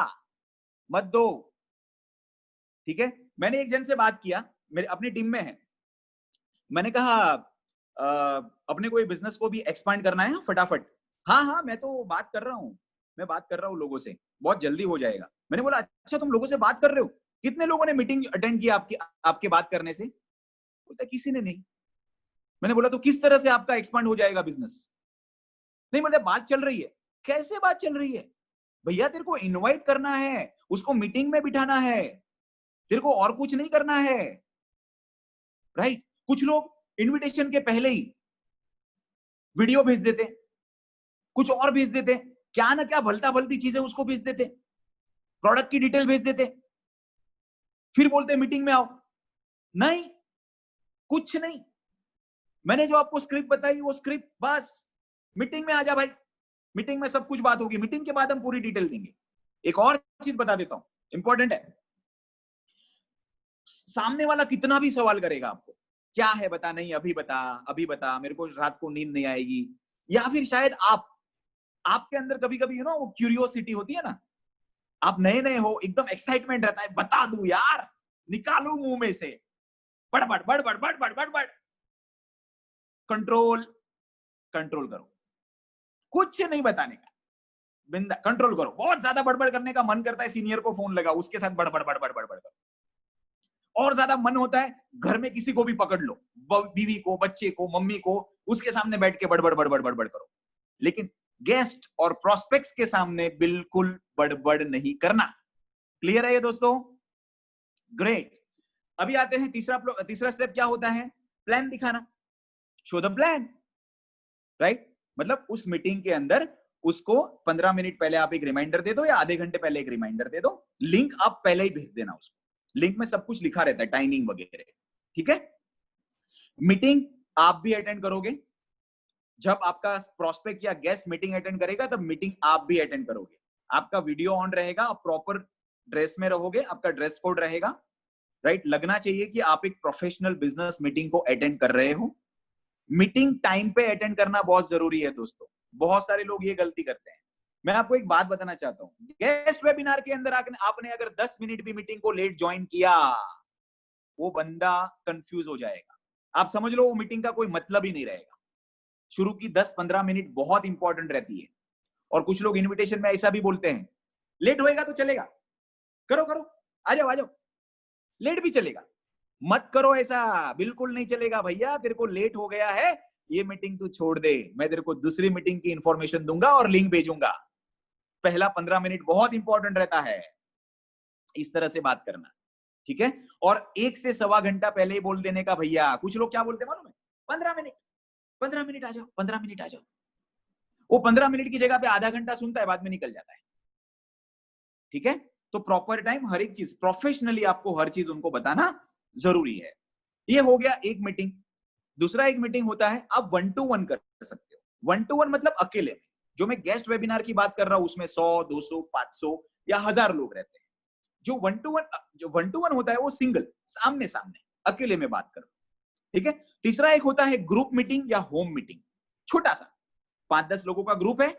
मत दो, ठीक है। मैंने एक जन से बात किया, मेरे अपनी टीम में है, मैंने कहा अपने को ये बिजनेस को भी एक्सपांड करना है फटाफट। हाँ हाँ मैं तो बात कर रहा हूँ, मैं बात कर रहा हूँ लोगों से, बहुत जल्दी हो जाएगा। मैंने बोला अच्छा तुम लोगों से बात कर रहे हो, कितने लोगों ने मीटिंग अटेंड किया आपके बात करने से? बोलता किसी ने नहीं। मैंने बोला तो किस तरह से आपका एक्सपांड हो जाएगा बिजनेस? नहीं मतलब बात चल रही है। कैसे बात चल रही है भैया? तेरे को इनवाइट करना है, उसको मीटिंग में बिठाना है, तेरे को और कुछ नहीं करना है, राइट? कुछ लोग इनविटेशन के पहले ही वीडियो भेज देते, कुछ और भेज देते, क्या ना क्या भलता भलती चीजें उसको भेज देते, प्रोडक्ट की डिटेल भेज देते, फिर बोलते मीटिंग में आओ। नहीं, कुछ नहीं, मैंने जो आपको स्क्रिप्ट बताई वो स्क्रिप्ट, बस मीटिंग में आ जा भाई, मीटिंग में सब कुछ बात होगी, मीटिंग के बाद हम पूरी डिटेल देंगे। एक और चीज बता देता हूं, इंपॉर्टेंट है, सामने वाला कितना भी सवाल करेगा आपको, क्या है बता, नहीं अभी बता, अभी बता, मेरे को रात को नींद नहीं आएगी, या फिर शायद आपके अंदर कभी कभी यू नो वो क्यूरियोसिटी होती है ना, आप नए नए हो, एकदम एक्साइटमेंट रहता है, बता दूं यार, निकालू मुंह में से, बड़बड़ बड़बड़ बड़बड़ बड़बड़, कंट्रोल, कंट्रोल करो, कुछ नहीं बताने का, बिंदा कंट्रोल करो। बहुत ज्यादा बड़बड़ करने का मन करता है, सीनियर को फोन लगा, उसके साथ बड़बड़ बड़बड़ बड़बड़ करो। और ज्यादा मन होता है घर में किसी को भी पकड़ लो, बीवी को, बच्चे को, मम्मी को, उसके सामने बैठ के बड़बड़ बड़बड़ बड़बड़ करो। लेकिन गेस्ट और प्रोस्पेक्ट्स के सामने बिल्कुल बड़बड़ नहीं करना। क्लियर है ये दोस्तों? ग्रेट। अभी आते हैं तीसरा स्टेप क्या होता है? प्लान दिखाना, शो द प्लान, राइट? मतलब उस मीटिंग के अंदर उसको 15 मिनट पहले आप एक रिमाइंडर दे दो, या आधे घंटे पहले एक रिमाइंडर दे दो, लिंक आप पहले ही भेज देना उसको, लिंक में सब कुछ लिखा रहता है, टाइमिंग वगैरह, ठीक है। मीटिंग आप भी अटेंड करोगे, जब आपका प्रोस्पेक्ट या गेस्ट मीटिंग अटेंड करेगा तब मीटिंग आप भी अटेंड करोगे, आपका वीडियो ऑन रहेगा, आप प्रॉपर ड्रेस में रहोगे, आपका ड्रेस कोड रहेगा, राइट? लगना चाहिए कि आप एक प्रोफेशनल बिजनेस मीटिंग को अटेंड कर रहे हो। मीटिंग टाइम पे अटेंड करना बहुत जरूरी है दोस्तों, बहुत सारे लोग ये गलती करते हैं। मैं आपको एक बात बताना चाहता हूं, गेस्ट वेबिनार के अंदर आपने अगर 10 मिनट भी मीटिंग को लेट ज्वाइन किया, वो बंदा कंफ्यूज हो जाएगा, आप समझ लो वो मीटिंग का कोई मतलब ही नहीं रहेगा। शुरू की 10-15 मिनट बहुत इंपॉर्टेंट रहती है। और कुछ लोग इनविटेशन में ऐसा भी बोलते हैं, लेट होएगा तो चलेगा, करो करो, आ जाओ आ जाओ, लेट भी चलेगा। मत करो ऐसा, बिल्कुल नहीं चलेगा भैया, तेरे को लेट हो गया है, ये मीटिंग तू छोड़ दे, मैं तेरे को दूसरी मीटिंग की इंफॉर्मेशन दूंगा और लिंक भेजूंगा। पहला 15 मिनट बहुत इंपॉर्टेंट रहता है, इस तरह से बात करना, ठीक है। और 1 से सवा घंटा पहले ही बोल देने का भैया। कुछ लोग क्या बोलते हैं मालूम है? 15 मिनट, 15 मिनट आ जाओ, 15 मिनट आ जाओ। वो 15 मिनट की जगह पे आधा घंटा सुनता है, बाद में निकल जाता है, ठीक है। तो प्रॉपर टाइम, हर एक चीज प्रोफेशनली आपको हर चीज उनको बताना जरूरी है। ये हो गया एक मीटिंग। दूसरा एक मीटिंग होता है, आप 1 to 1 कर सकते हो। 1 to 1 मतलब अकेले में। जो मैं गेस्ट वेबिनार की बात कर रहा हूं उसमें 100, 200, 500 या 1000 लोग रहते हैं। जो 1 to 1 होता है वो सिंगल, सामने सामने, अकेले में बात करो, ठीक है। तीसरा एक होता है ग्रुप मीटिंग या होम मीटिंग, छोटा सा, 5-10 लोगों का ग्रुप है,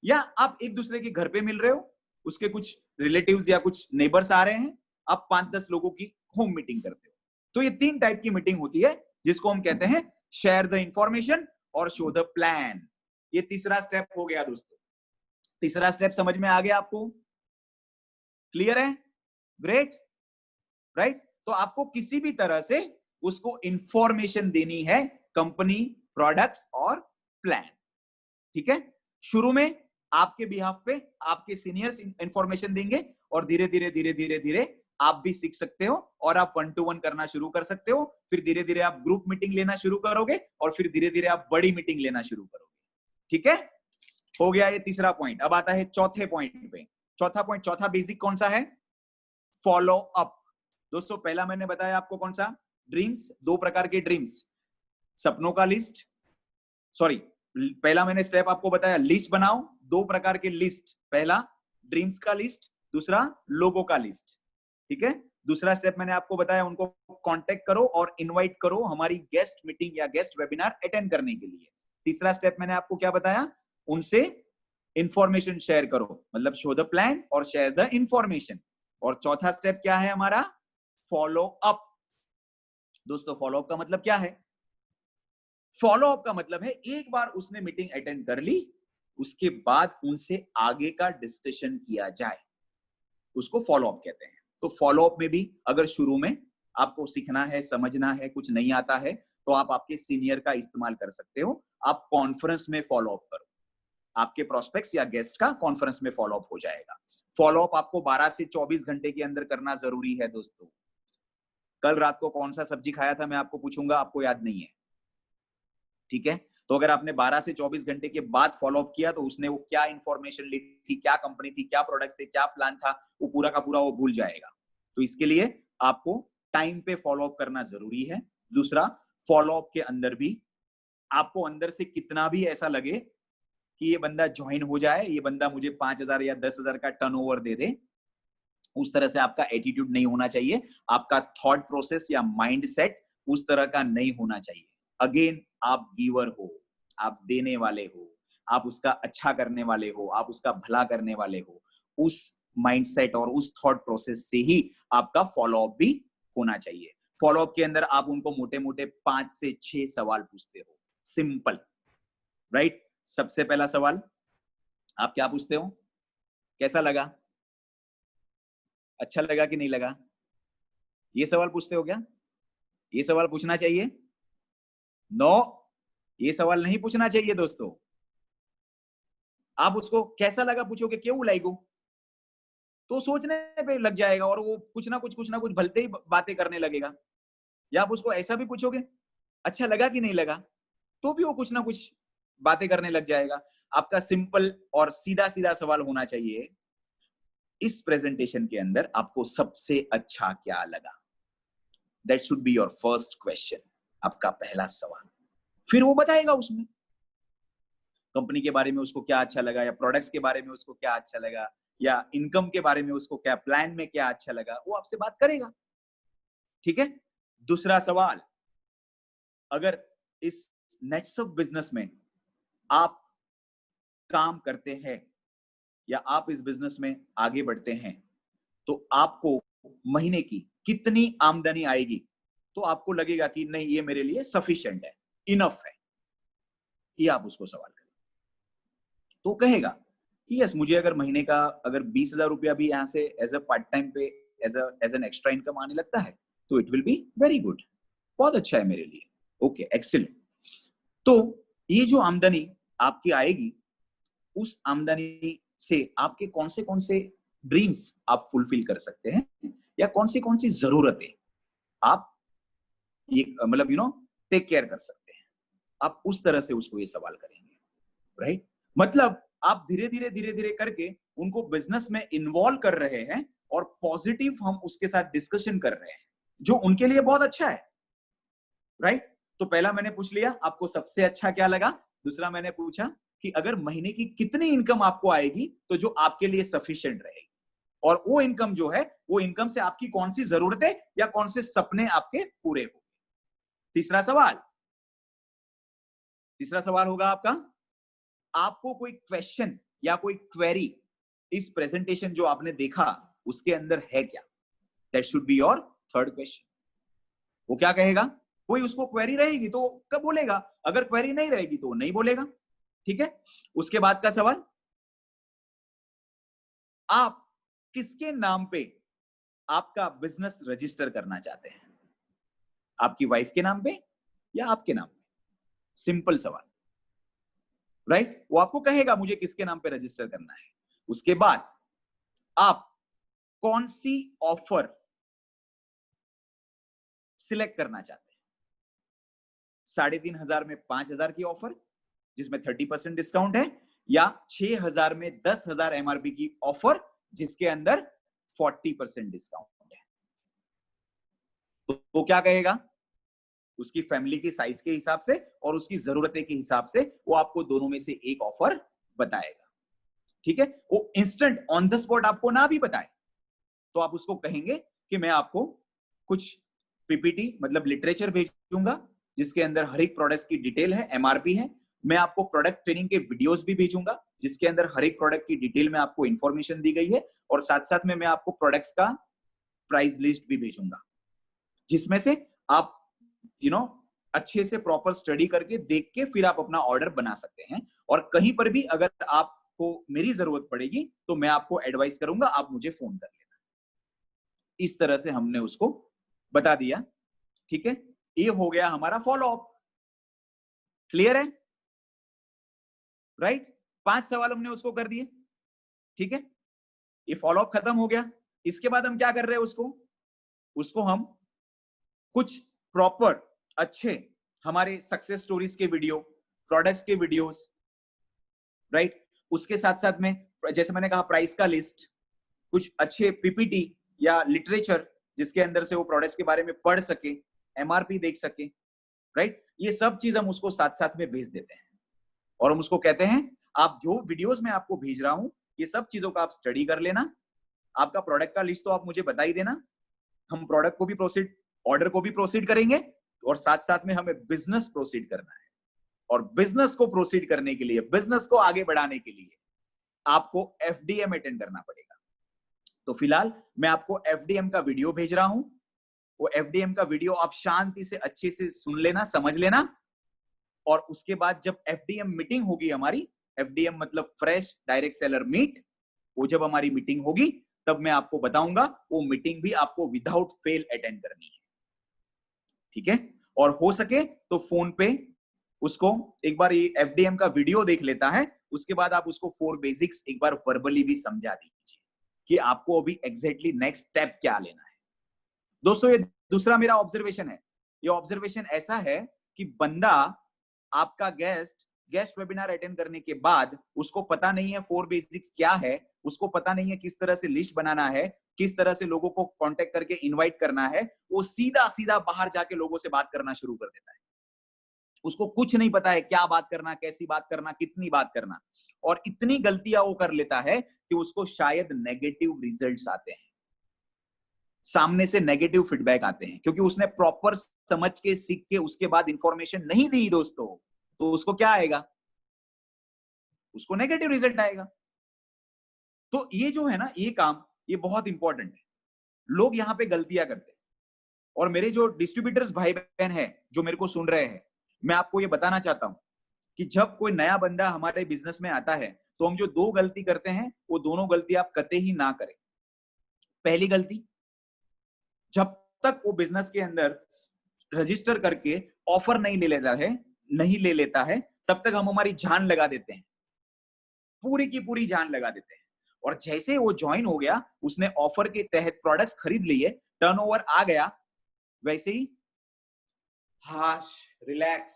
या आप एक दूसरे के घर पे मिल रहे हो, उसके कुछ रिलेटिव्स या कुछ नेबर्स आ रहे हैं, आप 5-10 लोगों की होम मीटिंग करते हो। तो ये 3 टाइप की मीटिंग होती है, जिसको हम कहते हैं शेयर द इंफॉर्मेशन और शो द प्लान। ये तीसरा स्टेप हो गया दोस्तों। तीसरा स्टेप समझ में आ गया आपको? क्लियर है? Great, right? तो आपको किसी भी तरह से उसको इंफॉर्मेशन देनी है, कंपनी, प्रोडक्ट्स और प्लान। ठीक है, शुरू में आपके बिहाफ पे आपके सीनियर्स इंफॉर्मेशन देंगे और धीरे धीरे धीरे धीरे धीरे आप भी सीख सकते हो और आप 1-to-1 करना शुरू कर सकते हो। फिर धीरे धीरे आप ग्रुप मीटिंग लेना शुरू करोगे और फिर धीरे धीरे आप बड़ी मीटिंग लेना शुरू करोगे। ठीक है, हो गया ये तीसरा पॉइंट। अब आता है चौथे पॉइंट पे। चौथा पॉइंट, चौथा बेसिक कौन सा है? Follow up. दोस्तों पहला मैंने बताया आपको कौन सा? ड्रीम्स, दो प्रकार के ड्रीम्स, सपनों का लिस्ट, सॉरी पहला मैंने स्टेप आपको बताया लिस्ट बनाओ, दो प्रकार के लिस्ट, पहला ड्रीम्स का लिस्ट, दूसरा लोगों का लिस्ट। ठीक है, दूसरा स्टेप मैंने आपको बताया उनको कांटेक्ट करो और इनवाइट करो हमारी गेस्ट मीटिंग या गेस्ट वेबिनार अटेंड करने के लिए। तीसरा स्टेप मैंने आपको क्या बताया? उनसे इंफॉर्मेशन शेयर करो, मतलब शो द प्लान और शेयर द इंफॉर्मेशन। और चौथा स्टेप क्या है हमारा? Follow up. दोस्तों फॉलो अप का मतलब क्या है? फॉलो अप का मतलब है एक बार उसने मीटिंग अटेंड कर ली, उसके बाद उनसे आगे का डिस्कशन किया जाए, उसको फॉलो अप कहते हैं। तो फॉलो अप में भी अगर शुरू में आपको सीखना है, समझना है, कुछ नहीं आता है, तो आप आपके सीनियर का इस्तेमाल कर सकते हो। आप कॉन्फ्रेंस में फॉलो अप करो, आपके प्रोस्पेक्ट्स या गेस्ट का कॉन्फ्रेंस में फॉलो अप हो जाएगा। फॉलो अप आपको 12 से 24 घंटे के अंदर करना जरूरी है। दोस्तों कल रात को कौन सा सब्जी खाया था मैं आपको पूछूंगा, आपको याद नहीं है। ठीक है, तो अगर आपने 12 से 24 घंटे के बाद फॉलो अप किया तो उसने वो क्या इंफॉर्मेशन ली थी, क्या कंपनी थी, क्या प्रोडक्ट्स थे, क्या प्लान था, वो पूरा का पूरा वो भूल जाएगा। तो इसके लिए आपको टाइम पे फॉलो अप करना जरूरी है। दूसरा, फॉलो अप के अंदर भी आपको अंदर से कितना भी ऐसा लगे कि ये बंदा ज्वाइन हो जाए, ये बंदा मुझे 5,000 या 10,000 का टर्नओवर दे दे, उस तरह से आपका एटीट्यूड नहीं होना चाहिए। आपका थॉट प्रोसेस या माइंड सेट उस तरह का नहीं होना चाहिए। अगेन, आप गिवर हो, आप देने वाले हो, आप उसका अच्छा करने वाले हो, आप उसका भला करने वाले हो। उस माइंडसेट और उस थॉट प्रोसेस से ही आपका फॉलो अप भी होना चाहिए। फॉलो अप के अंदर आप उनको मोटे मोटे 5 से 6 सवाल पूछते हो, सिंपल, राइट? सबसे पहला सवाल आप क्या पूछते हो? कैसा लगा? अच्छा लगा कि नहीं लगा? ये सवाल पूछते हो क्या? ये सवाल पूछना चाहिए? नो, ये सवाल नहीं पूछना चाहिए दोस्तों। आप उसको कैसा लगा पूछोगे, क्यों लाइक हो, तो सोचने पे लग जाएगा और वो कुछ ना कुछ भलते ही बातें करने लगेगा। या आप उसको ऐसा भी पूछोगे अच्छा लगा कि नहीं लगा, तो भी वो कुछ ना कुछ बातें करने लग जाएगा। आपका सिंपल और सीधा सीधा सवाल होना चाहिए, इस प्रेजेंटेशन के अंदर आपको सबसे अच्छा क्या लगा? That should be your first question, आपका पहला सवाल। फिर वो बताएगा उसमें कंपनी के बारे में उसको क्या अच्छा लगा, या प्रोडक्ट्स के बारे में उसको क्या अच्छा लगा, या इनकम के बारे में उसको क्या, प्लान में क्या अच्छा लगा, वो आपसे बात करेगा। ठीक है, दूसरा सवाल, अगर इस नेटसर्फ बिजनेस में आप काम करते हैं या आप इस बिजनेस में आगे बढ़ते हैं, तो आपको महीने की कितनी आमदनी आएगी तो आपको लगेगा कि नहीं ये मेरे लिए सफिशिएंट है, इनफ है? ये आप उसको सवाल करें, तो कहेगा कि यस, मुझे अगर महीने का अगर 20,000 रुपया भी यहाँ से एज अ पार्ट टाइम पे एज एन एक्स्ट्रा इनकम आने लगता है तो it will be very good, बहुत अच्छा है मेरे लिए। Okay, excellent. तो ये जो आमदनी आपकी आएगी, उस आमदनी से आपके कौन से ड्रीम्स आप फुलफिल कर सकते हैं, या कौन सी जरूरतें आप ये मतलब टेक केयर कर सकते हैं। आप उस तरह से उसको ये सवाल करेंगे, राइट? मतलब आप धीरे धीरे करके उनको बिजनेस में इन्वॉल्व कर रहे हैं और पॉजिटिव हम उसके साथ डिस्कशन कर रहे हैं जो उनके लिए बहुत अच्छा है, राइट? तो पहला मैंने पूछ लिया आपको सबसे अच्छा क्या लगा, दूसरा मैंने पूछा कि अगर महीने की कितनी इनकम आपको आएगी तो जो आपके लिए सफिशिएंट रहेगी, और वो इनकम जो है वो इनकम से आपकी कौन सी जरूरतें या कौन से सपने आपके पूरे हो। तीसरा सवाल होगा आपका, आपको कोई क्वेश्चन या कोई क्वेरी इस प्रेजेंटेशन जो आपने देखा उसके अंदर है क्या? That should be your third question. वो क्या कहेगा? कोई उसको क्वेरी रहेगी तो कब बोलेगा, अगर क्वेरी नहीं रहेगी तो नहीं बोलेगा। ठीक है, उसके बाद का सवाल, आप किसके नाम पे आपका बिजनेस रजिस्टर करना चाहते हैं? आपकी वाइफ के नाम पे या आपके नाम पे? सिंपल सवाल। राइट? वो आपको कहेगा मुझे किसके नाम पे रजिस्टर करना है। उसके बाद आप कौन सी ऑफर सिलेक्ट करना चाहते हैं। 3,500 में 5,000 की ऑफर जिसमें 30% डिस्काउंट है, या 6,000 में 10,000 एमआरपी की ऑफर जिसके अंदर 40% डिस्काउंट है। तो क्या कहेगा? उसकी फैमिली की साइज के हिसाब से और उसकी जरूरतें के हिसाब से वो आपको दोनों में से एक ऑफर बताएगा। ठीक है? वो इंस्टेंट ऑन द स्पॉट आपको ना भी बताए तो आप उसको कहेंगे कि मैं आपको कुछ पीपीटी मतलब लिटरेचर भेजूंगा जिसके अंदर हर एक प्रोडक्ट की डिटेल है, एमआरपी है। मैं आपको प्रोडक्ट ट्रेनिंग के वीडियोस भी भेजूंगा जिसके अंदर हर एक प्रोडक्ट की डिटेल में आपको इंफॉर्मेशन दी गई है, और साथ साथ में मैं आपको प्रोडक्ट्स का प्राइस लिस्ट भी भेजूंगा जिसमें से आप अच्छे से प्रॉपर स्टडी करके देख के फिर आप अपना ऑर्डर बना सकते हैं। और कहीं पर भी अगर आपको मेरी जरूरत पड़ेगी तो मैं आपको एडवाइस करूंगा, आप मुझे फोन कर लेना। इस तरह से हमने उसको बता दिया। ठीक है? ये हो गया हमारा फॉलो अप। क्लियर है? राइट? 5 सवाल हमने उसको कर दिए। ठीक है? ये फॉलो अप खत्म हो गया। इसके बाद हम क्या कर रहे हैं? उसको हम कुछ प्रॉपर अच्छे हमारे सक्सेस स्टोरीज के वीडियो, प्रोडक्ट्स के वीडियोस, राइट, उसके साथ साथ में जैसे मैंने कहा प्राइस का लिस्ट, कुछ अच्छे पीपीटी या लिटरेचर जिसके अंदर से वो प्रोडक्ट्स के बारे में पढ़ सके, एमआरपी देख सके, राइट, ये सब चीज हम उसको साथ साथ में भेज देते हैं। और हम उसको कहते हैं आप जो वीडियोस मैं आपको भेज रहा हूं ये सब चीजों का आप स्टडी कर लेना, आपका प्रोडक्ट का लिस्ट तो आप मुझे बता ही देना, हम प्रोडक्ट को भी प्रोसीड, ऑर्डर को भी प्रोसीड करेंगे, और साथ साथ में हमें बिजनेस प्रोसीड करना है। और बिजनेस को प्रोसीड करने के लिए, बिजनेस को आगे बढ़ाने के लिए आपको एफडीएम अटेंड करना पड़ेगा। तो फिलहाल मैं आपको एफडीएम का वीडियो भेज रहा हूं। वो एफडीएम का वीडियो आप शांति से अच्छे से सुन लेना, समझ लेना, और उसके बाद जब एफडीएम मीटिंग होगी हमारी, एफडीएम मतलब फ्रेश डायरेक्ट सेलर मीट, वो जब हमारी मीटिंग होगी तब मैं आपको बताऊंगा। वो मीटिंग भी आपको विदाउट फेल अटेंड करनी है। ठीक है? और हो सके तो फोन पे उसको एक बार ये एफडीएम का वीडियो देख लेता है, उसके बाद आप उसको 4 बेसिक्स एक बार वर्बली भी समझा दीजिए कि आपको अभी एग्जैक्टली नेक्स्ट स्टेप क्या लेना है। दोस्तों ये दूसरा मेरा ऑब्जर्वेशन है। ये ऑब्जर्वेशन ऐसा है कि बंदा आपका गेस्ट वेबिनार अटेंड करने के बाद उसको पता नहीं है 4 बेसिक्स क्या है, उसको पता नहीं है किस तरह से लिस्ट बनाना है, किस तरह से लोगों को कांटेक्ट करके इनवाइट करना है, वो सीधा सीधा बाहर जाके लोगों से बात करना शुरू कर देता है। उसको कुछ नहीं पता है क्या बात करना, कैसी बात करना, कितनी बात करना, और इतनी गलतियां वो कर लेता है कि उसको शायद नेगेटिव रिजल्ट्स आते हैं, सामने से नेगेटिव फीडबैक आते हैं, क्योंकि उसने प्रॉपर समझ के सीख के उसके बाद इंफॉर्मेशन नहीं दी दोस्तों, तो उसको क्या आएगा? उसको नेगेटिव रिजल्ट आएगा। तो ये जो है ना, ये काम ये बहुत इंपॉर्टेंट है। लोग यहां पे गलतियां करते हैं, और मेरे जो डिस्ट्रीब्यूटर्स भाई बहन है जो मेरे को सुन रहे हैं, मैं आपको ये बताना चाहता हूं कि जब कोई नया बंदा हमारे बिजनेस में आता है तो हम जो 2 गलती करते हैं वो दोनों गलती आप कतई ही ना करें। पहली गलती, जब तक वो बिजनेस के अंदर रजिस्टर करके ऑफर नहीं ले लेता है तब तक हम हमारी जान लगा देते हैं, पूरी की पूरी जान लगा देते हैं। और जैसे वो ज्वाइन हो गया, उसने ऑफर के तहत प्रोडक्ट्स खरीद लिए, टर्नओवर आ गया, वैसे ही हाश रिलैक्स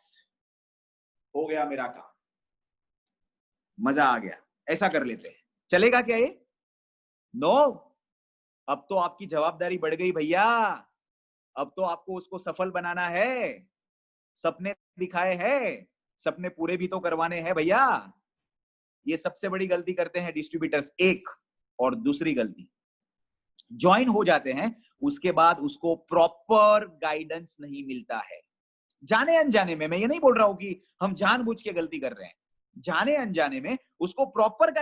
हो गया मेरा काम, मजा आ गया, ऐसा कर लेते हैं। चलेगा क्या ये? नो। अब तो आपकी जवाबदारी बढ़ गई भैया, अब तो आपको उसको सफल बनाना है, सपने दिखाए हैं, सपने पूरे भी तो करवाने हैं भैया। ये सबसे बड़ी गलती करते हैं डिस्ट्रीब्यूटर्स, एक। और दूसरी गलती, ज्वाइन हो जाते हैं, उसके बाद उसको प्रॉपर गाइडेंस नहीं मिलता है। जाने अनजाने में, मैं ये नहीं बोल रहा हूं कि हम जानबूझ के गलती कर रहे हैं, जाने अनजाने में उसको प्रॉपर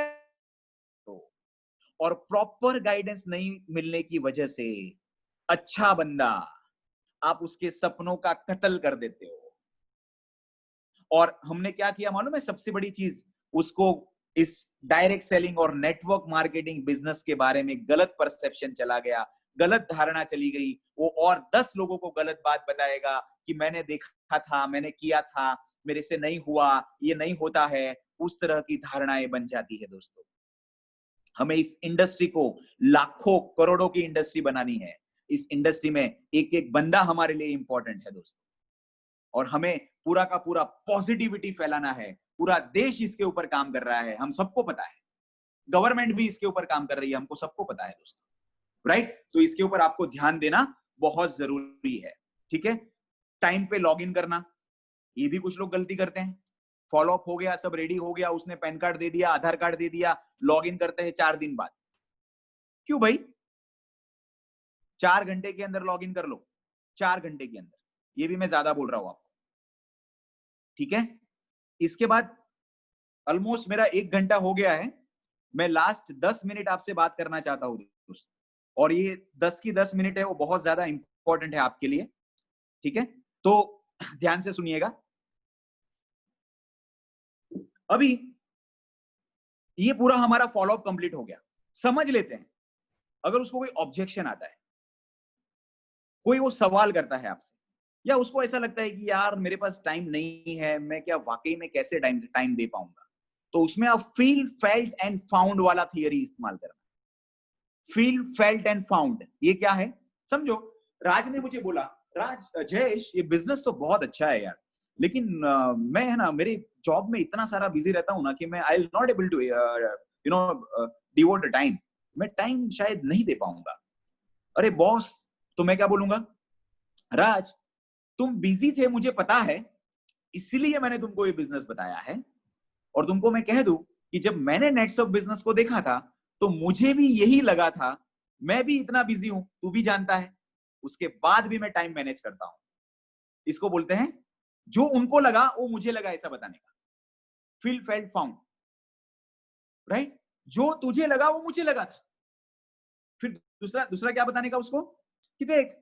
और प्रॉपर गाइडेंस नहीं मिलने की वजह से अच्छा बंदा आप उसके सपनों का कत्ल कर देते हो। और हमने क्या किया मालूम है? सबसे बड़ी चीज, उसको इस डायरेक्ट सेलिंग और नेटवर्क मार्केटिंग बिजनेस के बारे में गलत परसेप्शन चला गया, गलत धारणा चली गई। वो और 10 लोगों को गलत बात बताएगा कि मैंने देखा था, मैंने किया था, मेरे से नहीं हुआ, ये नहीं होता है, उस तरह की धारणाएं बन जाती है दोस्तों। हमें इस इंडस्ट्री को लाखों करोड़ों की इंडस्ट्री बनानी है। इस इंडस्ट्री में एक एक बंदा हमारे लिए इंपॉर्टेंट है दोस्तों, और हमें पूरा का पूरा पॉजिटिविटी फैलाना है। पूरा देश इसके ऊपर काम कर रहा है, हम सबको पता है। गवर्नमेंट भी इसके ऊपर काम कर रही है, हमको सबको पता है दोस्तों, राइट। तो इसके ऊपर आपको ध्यान देना बहुत जरूरी है, ठीक है। टाइम पे लॉग इन करना, ये भी कुछ लोग गलती करते हैं। फॉलो अप हो गया, सब रेडी हो गया, उसने पैन कार्ड दे दिया, आधार कार्ड दे दिया, लॉग इन करते हैं 4 दिन बाद। क्यों भाई? 4 घंटे के अंदर लॉग इन कर लो, 4 घंटे के अंदर। ये भी मैं ज्यादा बोल रहा हूं आपको, ठीक है। इसके बाद ऑलमोस्ट मेरा 1 घंटा हो गया है। मैं लास्ट 10 मिनट आपसे बात करना चाहता हूं दोस्तों, और ये 10 की 10 मिनट है, वो बहुत ज्यादा इंपॉर्टेंट है आपके लिए, ठीक है। तो ध्यान से सुनिएगा। अभी ये पूरा हमारा फॉलोअप कंप्लीट हो गया। समझ लेते हैं, अगर उसको कोई ऑब्जेक्शन आता है, कोई वो सवाल करता है आपसे, या उसको ऐसा लगता है कि यार मेरे पास टाइम नहीं है, मैं क्या वाकई में कैसे टाइम दे पाऊंगा, तो उसमें आप फील, फेल्ट एंड फाउंड वाला थियरी इस्तेमाल करना। फील, फेल्ट एंड फाउंड, ये क्या है समझो। राज ने मुझे बोला, राज जयेश ये बिजनेस तो बहुत अच्छा है यार, लेकिन मैं है ना मेरे जॉब में इतना सारा बिजी रहता हूं ना कि मैं I will not able to you know devote time, मैं टाइम शायद नहीं दे पाऊंगा। अरे बॉस, तो मैं क्या बोलूंगा, राज तुम बिजी थे मुझे पता है, इसलिए मैंने तुमको ये बिजनेस बताया है। और तुमको मैं कह दूं कि जब मैंने नेटसर्फ बिजनेस को देखा था तो मुझे भी यही लगा था, मैं भी इतना बिजी हूं, तू भी जानता है, उसके बाद भी मैं टाइम मैनेज करता हूं। इसको बोलते हैं, जो उनको लगा वो मुझे लगा, ऐसा बताने का। Feel, felt, found, right. जो तुझे लगा वो मुझे लगा था। फिर दूसरा दूसरा क्या बताने का उसको, कि देख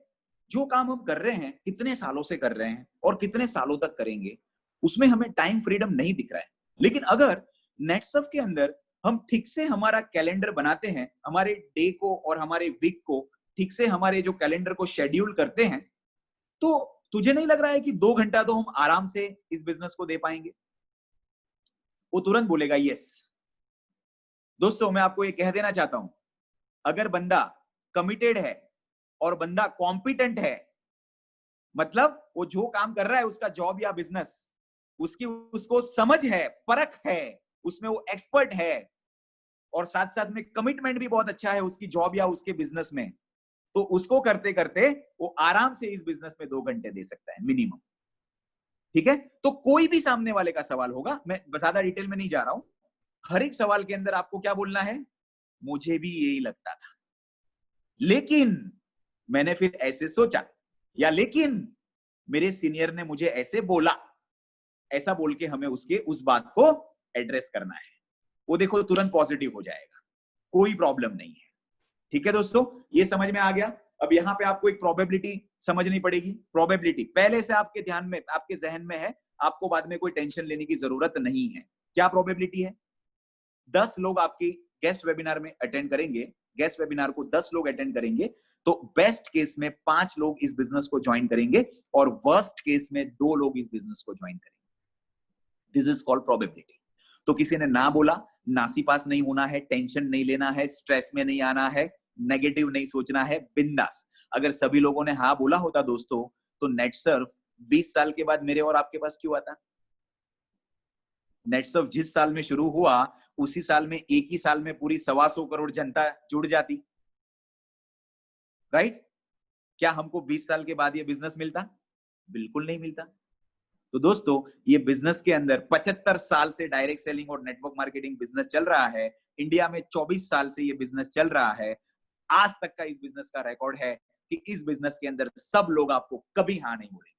जो काम हम कर रहे हैं, कितने सालों से कर रहे हैं और कितने सालों तक करेंगे, उसमें हमें टाइम फ्रीडम नहीं दिख रहा है। लेकिन अगर नेटसर्फ के अंदर हम ठीक से हमारा कैलेंडर बनाते हैं, हमारे डे को और हमारे वीक को ठीक से हमारे जो कैलेंडर को शेड्यूल करते हैं, तो तुझे नहीं लग रहा है कि 2 घंटा तो हम आराम से इस बिजनेस को दे पाएंगे? वो तुरंत बोलेगा यस। दोस्तों मैं आपको ये कह देना चाहता हूं, अगर बंदा कमिटेड है और बंदा कॉम्पिटेंट है, मतलब वो जो काम कर रहा है उसका जॉब या बिजनेस, उसको समझ है, परख है, उसमें वो एक्सपर्ट है, और साथ साथ में कमिटमेंट भी बहुत अच्छा है उसकी जॉब या उसके बिजनेस में, तो उसको करते करते वो आराम से इस बिजनेस में 2 घंटे दे सकता है मिनिमम, ठीक है। तो कोई भी सामने वाले का सवाल होगा, मैं ज्यादा डिटेल में नहीं जा रहा हूं, हर एक सवाल के अंदर आपको क्या बोलना है, मुझे भी यही लगता था, लेकिन मैंने फिर ऐसे सोचा, या लेकिन मेरे सीनियर ने मुझे ऐसे बोला, ऐसा बोल के हमें उसके उस बात को एड्रेस करना है। वो देखो तुरंत पॉजिटिव हो जाएगा, कोई प्रॉब्लम नहीं है, ठीक है दोस्तों। ये समझ में आ गया। अब यहाँ पे आपको एक प्रोबेबिलिटी समझनी पड़ेगी। प्रोबेबिलिटी पहले से आपके ध्यान में, आपके जहन में है, आपको बाद में कोई टेंशन लेने की जरूरत नहीं है। क्या प्रोबेबिलिटी है? 10 लोग आपकी गेस्ट वेबिनार में अटेंड करेंगे, गेस्ट वेबिनार को 10 लोग अटेंड करेंगे, तो बेस्ट केस में 5 लोग इस बिजनेस को ज्वाइन करेंगे और वर्स्ट केस में 2 लोग इस बिजनेस को ज्वाइन करेंगे। This is called probability. तो किसी ने ना बोला, नासीपास नहीं होना है, टेंशन नहीं लेना है, स्ट्रेस में नहीं आना है, नेगेटिव नहीं सोचना है, बिंदास। अगर सभी लोगों ने हाँ बोला होता दोस्तों, तो नेटसर्फ 20 साल के बाद मेरे और आपके पास क्यों आता? नेटसर्फ जिस साल में शुरू हुआ, उसी साल में, एक ही साल में पूरी 125 करोड़ जनता जुड़ जाती, राइट? क्या हमको 20 साल के बाद ये बिजनेस मिलता? बिल्कुल नहीं मिलता। तो दोस्तों ये बिजनेस के अंदर 75 साल से डायरेक्ट सेलिंग और नेटवर्क मार्केटिंग बिजनेस चल रहा है। इंडिया में 24 साल से ये बिजनेस चल रहा है। आज तक का इस बिजनेस का रिकॉर्ड है कि इस बिजनेस के अंदर सब लोग आपको कभी हाँ नहीं बोलेंगे।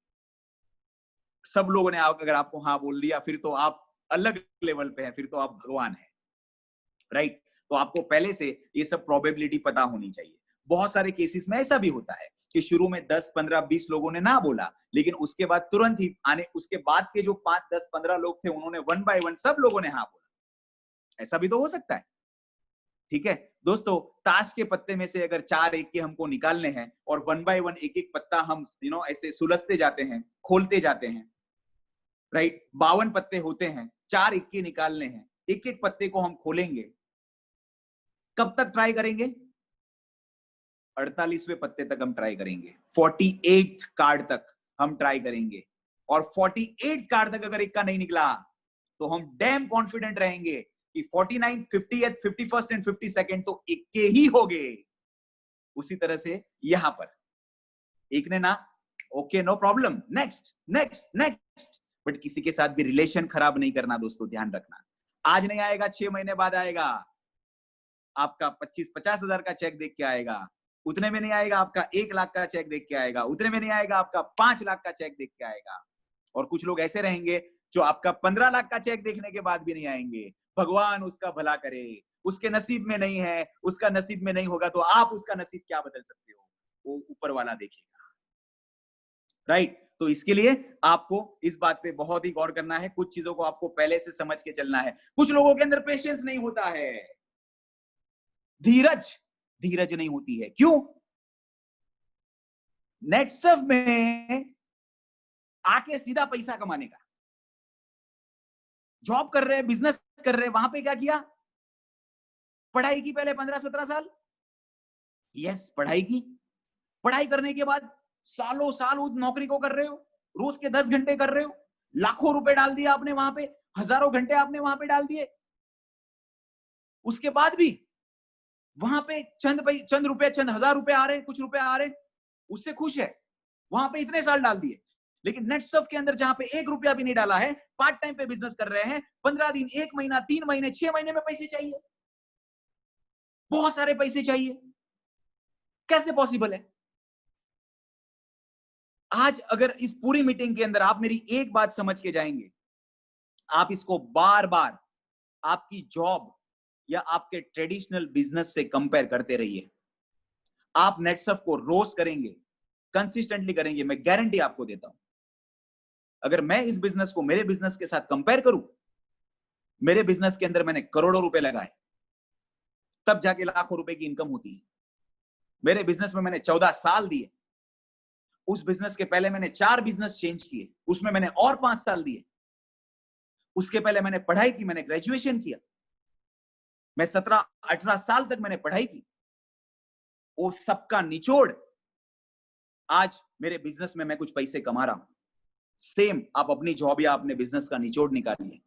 सब लोगों ने अगर आपको हाँ बोल दिया, फिर तो आप अलग लेवल पे हैं, फिर तो आप भगवान हैं, राइट? तो आपको पहले से ये सब प्रोबेबिलिटी पता होनी चाहिए। बहुत सारे केसेस में ऐसा भी होता है कि शुरू में 10, 15, 20 लोगों ने ना बोला, लेकिन उसके बाद तुरंत ही उसके बाद के जो 5, 10, 15 लोग थे, उन्होंने 1 बाय 1 सब लोगों ने हाँ बोला। ऐसा भी तो हो सकता है, ठीक है दोस्तों। ताश के पत्ते में से अगर 4 एक के हमको निकालने हैं और 1 बाय 1 एक एक पत्ता हम ऐसे सुलझते जाते हैं, खोलते जाते हैं, राइट? 52 पत्ते होते हैं, 4 इक्के निकालने हैं, एक एक पत्ते को हम खोलेंगे। कब तक ट्राई करेंगे? 48वें पत्ते तक हम ट्राई करेंगे, 48th कार्ड तक हम ट्राई करेंगे। और 48 कार्ड तक अगर इक्का नहीं निकला तो हम डैम कॉन्फिडेंट रहेंगे कि 49, 50th, 51st एंड 52nd तो इक्के ही हो गए। उसी तरह से यहां पर एक ने ना, okay no problem, next next next. But किसी के साथ भी रिलेशन खराब नहीं करना दोस्तों, ध्यान रखना। आज नहीं आएगा, 6 महीने बाद आएगा। आपका 25-50 हजार का चेक देख के आएगा, उतने में नहीं आएगा। आपका 1 लाख का चेक देख के आएगा, उतने में नहीं आएगा। आपका 5 लाख का चेक देख के आएगा। और कुछ लोग ऐसे रहेंगे जो आपका 15 लाख का चेक देखने के बाद भी नहीं आएंगे। भगवान उसका भला करे, उसके नसीब में नहीं है, उसका नसीब में नहीं होगा तो आप उसका नसीब क्या बदल सकते हो? वो ऊपर वाला देखेगा, राइट? तो इसके लिए आपको इस बात पे बहुत ही गौर करना है। कुछ चीजों को आपको पहले से समझ के चलना है। कुछ लोगों के अंदर पेशेंस नहीं होता है, धीरज नहीं होती है। क्यों? नेटसर्फ में आके सीधा पैसा कमाने का, जॉब कर रहे हैं, बिजनेस कर रहे हैं, वहां पे क्या किया? पढ़ाई की पहले 15-17 साल, यस पढ़ाई की। पढ़ाई करने के बाद सालों साल उस नौकरी को कर रहे हो, रोज के 10 घंटे कर रहे हो, लाखों रुपए डाल दिया आपने वहां पे, हजारों घंटे आपने वहां पे डाल दिए। उसके बाद भी वहां पे चंद रुपए, चंद हजार रुपए आ रहे हैं, कुछ रुपए आ रहे हैं, उससे खुश है। वहां पे इतने साल डाल दिए। लेकिन नेटसर्फ के अंदर जहां पे 1 रुपया भी नहीं डाला है, पार्ट टाइम पे बिजनेस कर रहे हैं, 15 दिन, 1 महीना, 3 महीने, 6 महीने में पैसे चाहिए, बहुत सारे पैसे चाहिए। कैसे पॉसिबल है? आज अगर इस पूरी मीटिंग के अंदर आप मेरी एक बात समझ के जाएंगे, आप इसको बार बार आपकी जॉब या आपके ट्रेडिशनल बिजनेस से कंपेयर करते रहिए। आप नेटसर्फ को रोज करेंगे, कंसिस्टेंटली करेंगे, मैं गारंटी आपको देता हूं। अगर मैं इस बिजनेस को मेरे बिजनेस के साथ कंपेयर करूं, मेरे बिजनेस के अंदर मैंने करोड़ों रुपए लगाए, तब जाके लाखों रुपए की इनकम होती है। मेरे बिजनेस में मैंने 14 साल दिए, उस बिजनेस के पहले मैंने 4 बिजनेस चेंज किए, उसमें मैंने और 5 साल दिए। उसके पहले मैंने पढ़ाई की, मैंने ग्रेजुएशन किया, मैं 17-18 साल तक मैंने पढ़ाई की। वो सबका निचोड़ आज मेरे बिजनेस में मैं कुछ पैसे कमा रहा हूं। सेम आप अपनी जॉब या अपने बिजनेस का निचोड़ निकालिए।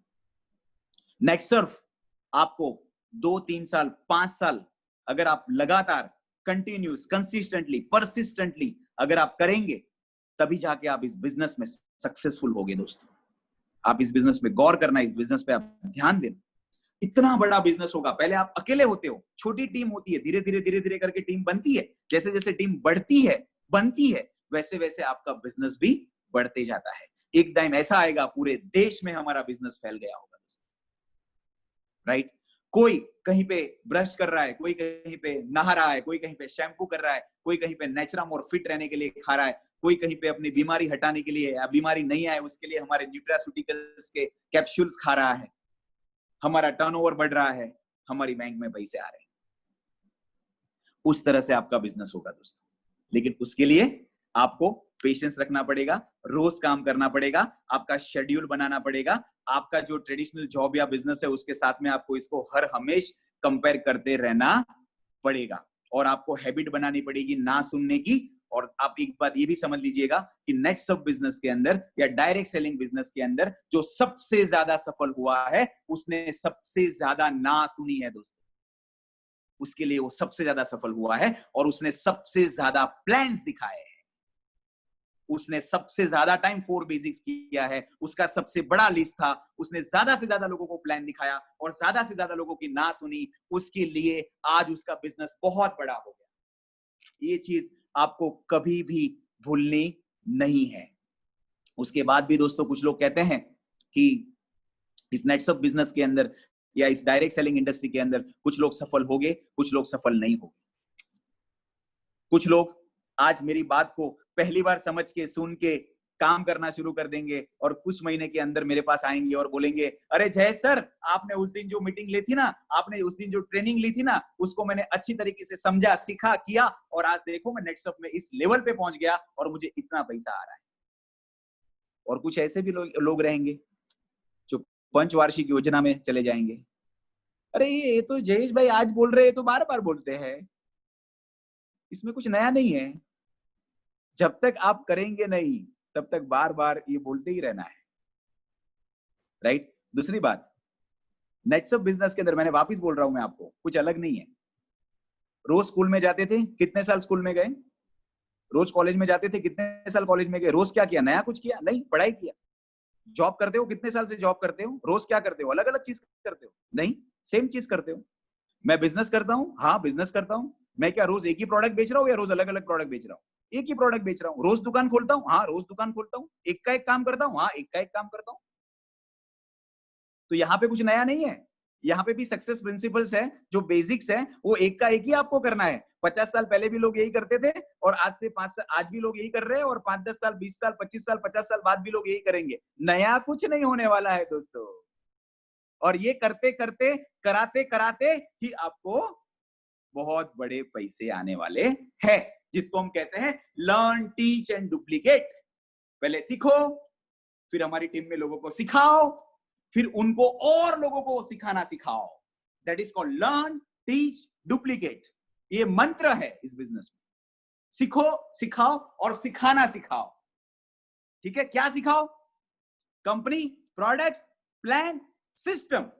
नेटसर्फ आपको 2-3 साल, 5 साल अगर आप लगातार कंटिन्यूस, कंसिस्टेंटली, परसिस्टेंटली अगर आप करेंगे, तभी जाके आप इस बिजनेस में सक्सेसफुल होगे दोस्तों। आप इस बिजनेस में गौर करना, इस बिजनेस पे आप ध्यान देना। इतना बड़ा बिजनेस होगा, पहले आप अकेले होते हो, छोटी टीम होती है, धीरे धीरे करके टीम बनती है। जैसे जैसे टीम बढ़ती है, बनती है, वैसे वैसे आपका बिजनेस भी बढ़ते जाता है। एक टाइम ऐसा आएगा पूरे देश में हमारा बिजनेस फैल गया होगा, राइट? कोई कहीं पे ब्रश कर रहा है, कोई कहीं पे नहा रहा है, कोई कहीं पे शैम्पू कर रहा है, कोई कहीं पे नेचुरम और फिट रहने के लिए खा रहा है, कोई कहीं पे अपनी बीमारी हटाने के लिए, या बीमारी नहीं आए उसके लिए हमारे न्यूट्रास्यूटिकल्स के कैप्सूल्स खा रहा है। हमारा टर्नओवर बढ़ रहा है, हमारी बैंक में पैसे आ रहे हैं। उस तरह से आपका बिजनेस होगा दोस्तों। लेकिन उसके लिए आपको पेशेंस रखना पड़ेगा, रोज काम करना पड़ेगा, आपका शेड्यूल बनाना पड़ेगा। आपका जो ट्रेडिशनल जॉब या बिजनेस है उसके साथ में आपको इसको हर हमेश कंपेयर करते रहना पड़ेगा। और आपको हैबिट बनानी पड़ेगी ना सुनने की। और आप एक बात ये भी समझ लीजिएगा कि नेटसर्फ बिजनेस के अंदर या डायरेक्ट सेलिंग बिजनेस के अंदर जो सबसे ज्यादा सफल हुआ है, उसने सबसे ज्यादा ना सुनी है दोस्तों। उसके लिए वो सबसे ज्यादा सफल हुआ है और उसने सबसे ज्यादा प्लान्स दिखाए हैं। उसने सबसे ज्यादा टाइम 4 बेसिक्स किया है, उसका सबसे बड़ा लिस्ट था, उसने ज्यादा से ज्यादा लोगों को प्लान दिखाया और ज्यादा से ज्यादा लोगों की ना सुनी। उसके लिए आज उसका बिजनेस बहुत बड़ा हो गया। ये चीज आपको कभी भी भूलनी नहीं है। उसके बाद भी दोस्तों कुछ लोग कहते हैं कि इस नेटसर्फ बिजनेस के अंदर या इस डायरेक्ट सेलिंग इंडस्ट्री के अंदर कुछ लोग सफल हो गए, कुछ लोग सफल नहीं हो गए। कुछ लोग आज मेरी बात को पहली बार समझ के, सुन के काम करना शुरू कर देंगे और कुछ महीने के अंदर मेरे पास आएंगे और बोलेंगे, अरे जय सर, आपने उस दिन जो मीटिंग ली थी ना, आपने उस दिन जो ट्रेनिंग ली थी ना, उसको मैंने अच्छी तरीके से समझा, सीखा, किया और आज देखो मैं नेटसर्फ में इस लेवल पे पहुंच गया और मुझे इतना पैसा आ रहा है। और कुछ ऐसे भी लोग रहेंगे जो पंचवार्षिक योजना में चले जाएंगे। अरे ये तो जयेश भाई आज बोल रहे हैं तो बार बार बोलते हैं, इसमें कुछ नया नहीं है। जब तक आप करेंगे नहीं तब तक बार बार ये बोलते ही रहना है, राइट। दूसरी बात, नेट्स ऑफ बिजनेस के अंदर मैंने वापस बोल रहा हूं मैं आपको, कुछ अलग नहीं है। रोज स्कूल में जाते थे, कितने साल स्कूल में गए? रोज कॉलेज में जाते थे, कितने साल कॉलेज में गए? रोज क्या किया? नया कुछ किया? नहीं, पढ़ाई किया। जॉब करते हो, कितने साल से जॉब करते हो? रोज क्या करते हो? अलग अलग चीज करते हो? नहीं, सेम चीज करते हो। मैं बिजनेस करता हूं, हाँ बिजनेस करता हूं। मैं क्या रोज एक ही प्रोडक्ट बेच रहा हूं या रोज अलग अलग प्रोडक्ट बेच रहा हूं? एक ही प्रोडक्ट बेच रहा हूं। रोज दुकान खोलता हूं, हाँ रोज दुकान खोलता हूं। एक का एक काम करता हूं, हाँ एक का एक काम करता हूं। तो यहाँ पे कुछ नया नहीं है। यहाँ पे भी सक्सेस प्रिंसिपल्स है, जो बेसिक्स है वो एक का एक ही आपको करना है। 50 साल पहले भी लोग यही करते थे और आज से 5 साल आज भी लोग यही कर रहे हैं और 5-10 साल 20 साल 25 साल 50 साल बाद भी लोग यही करेंगे। नया कुछ नहीं होने वाला है दोस्तों। और ये करते करते कराते कराते ही आपको बहुत बड़े पैसे आने वाले हैं, जिसको हम कहते हैं लर्न टीच एंड डुप्लीकेट। पहले सीखो, फिर हमारी टीम में लोगों को सिखाओ, फिर उनको और लोगों को सिखाना सिखाओ। That is called learn teach duplicate. ये मंत्र है इस बिजनेस में। सीखो, सिखाओ और सिखाना सिखाओ। ठीक है, क्या सिखाओ? Company, products, plan, system.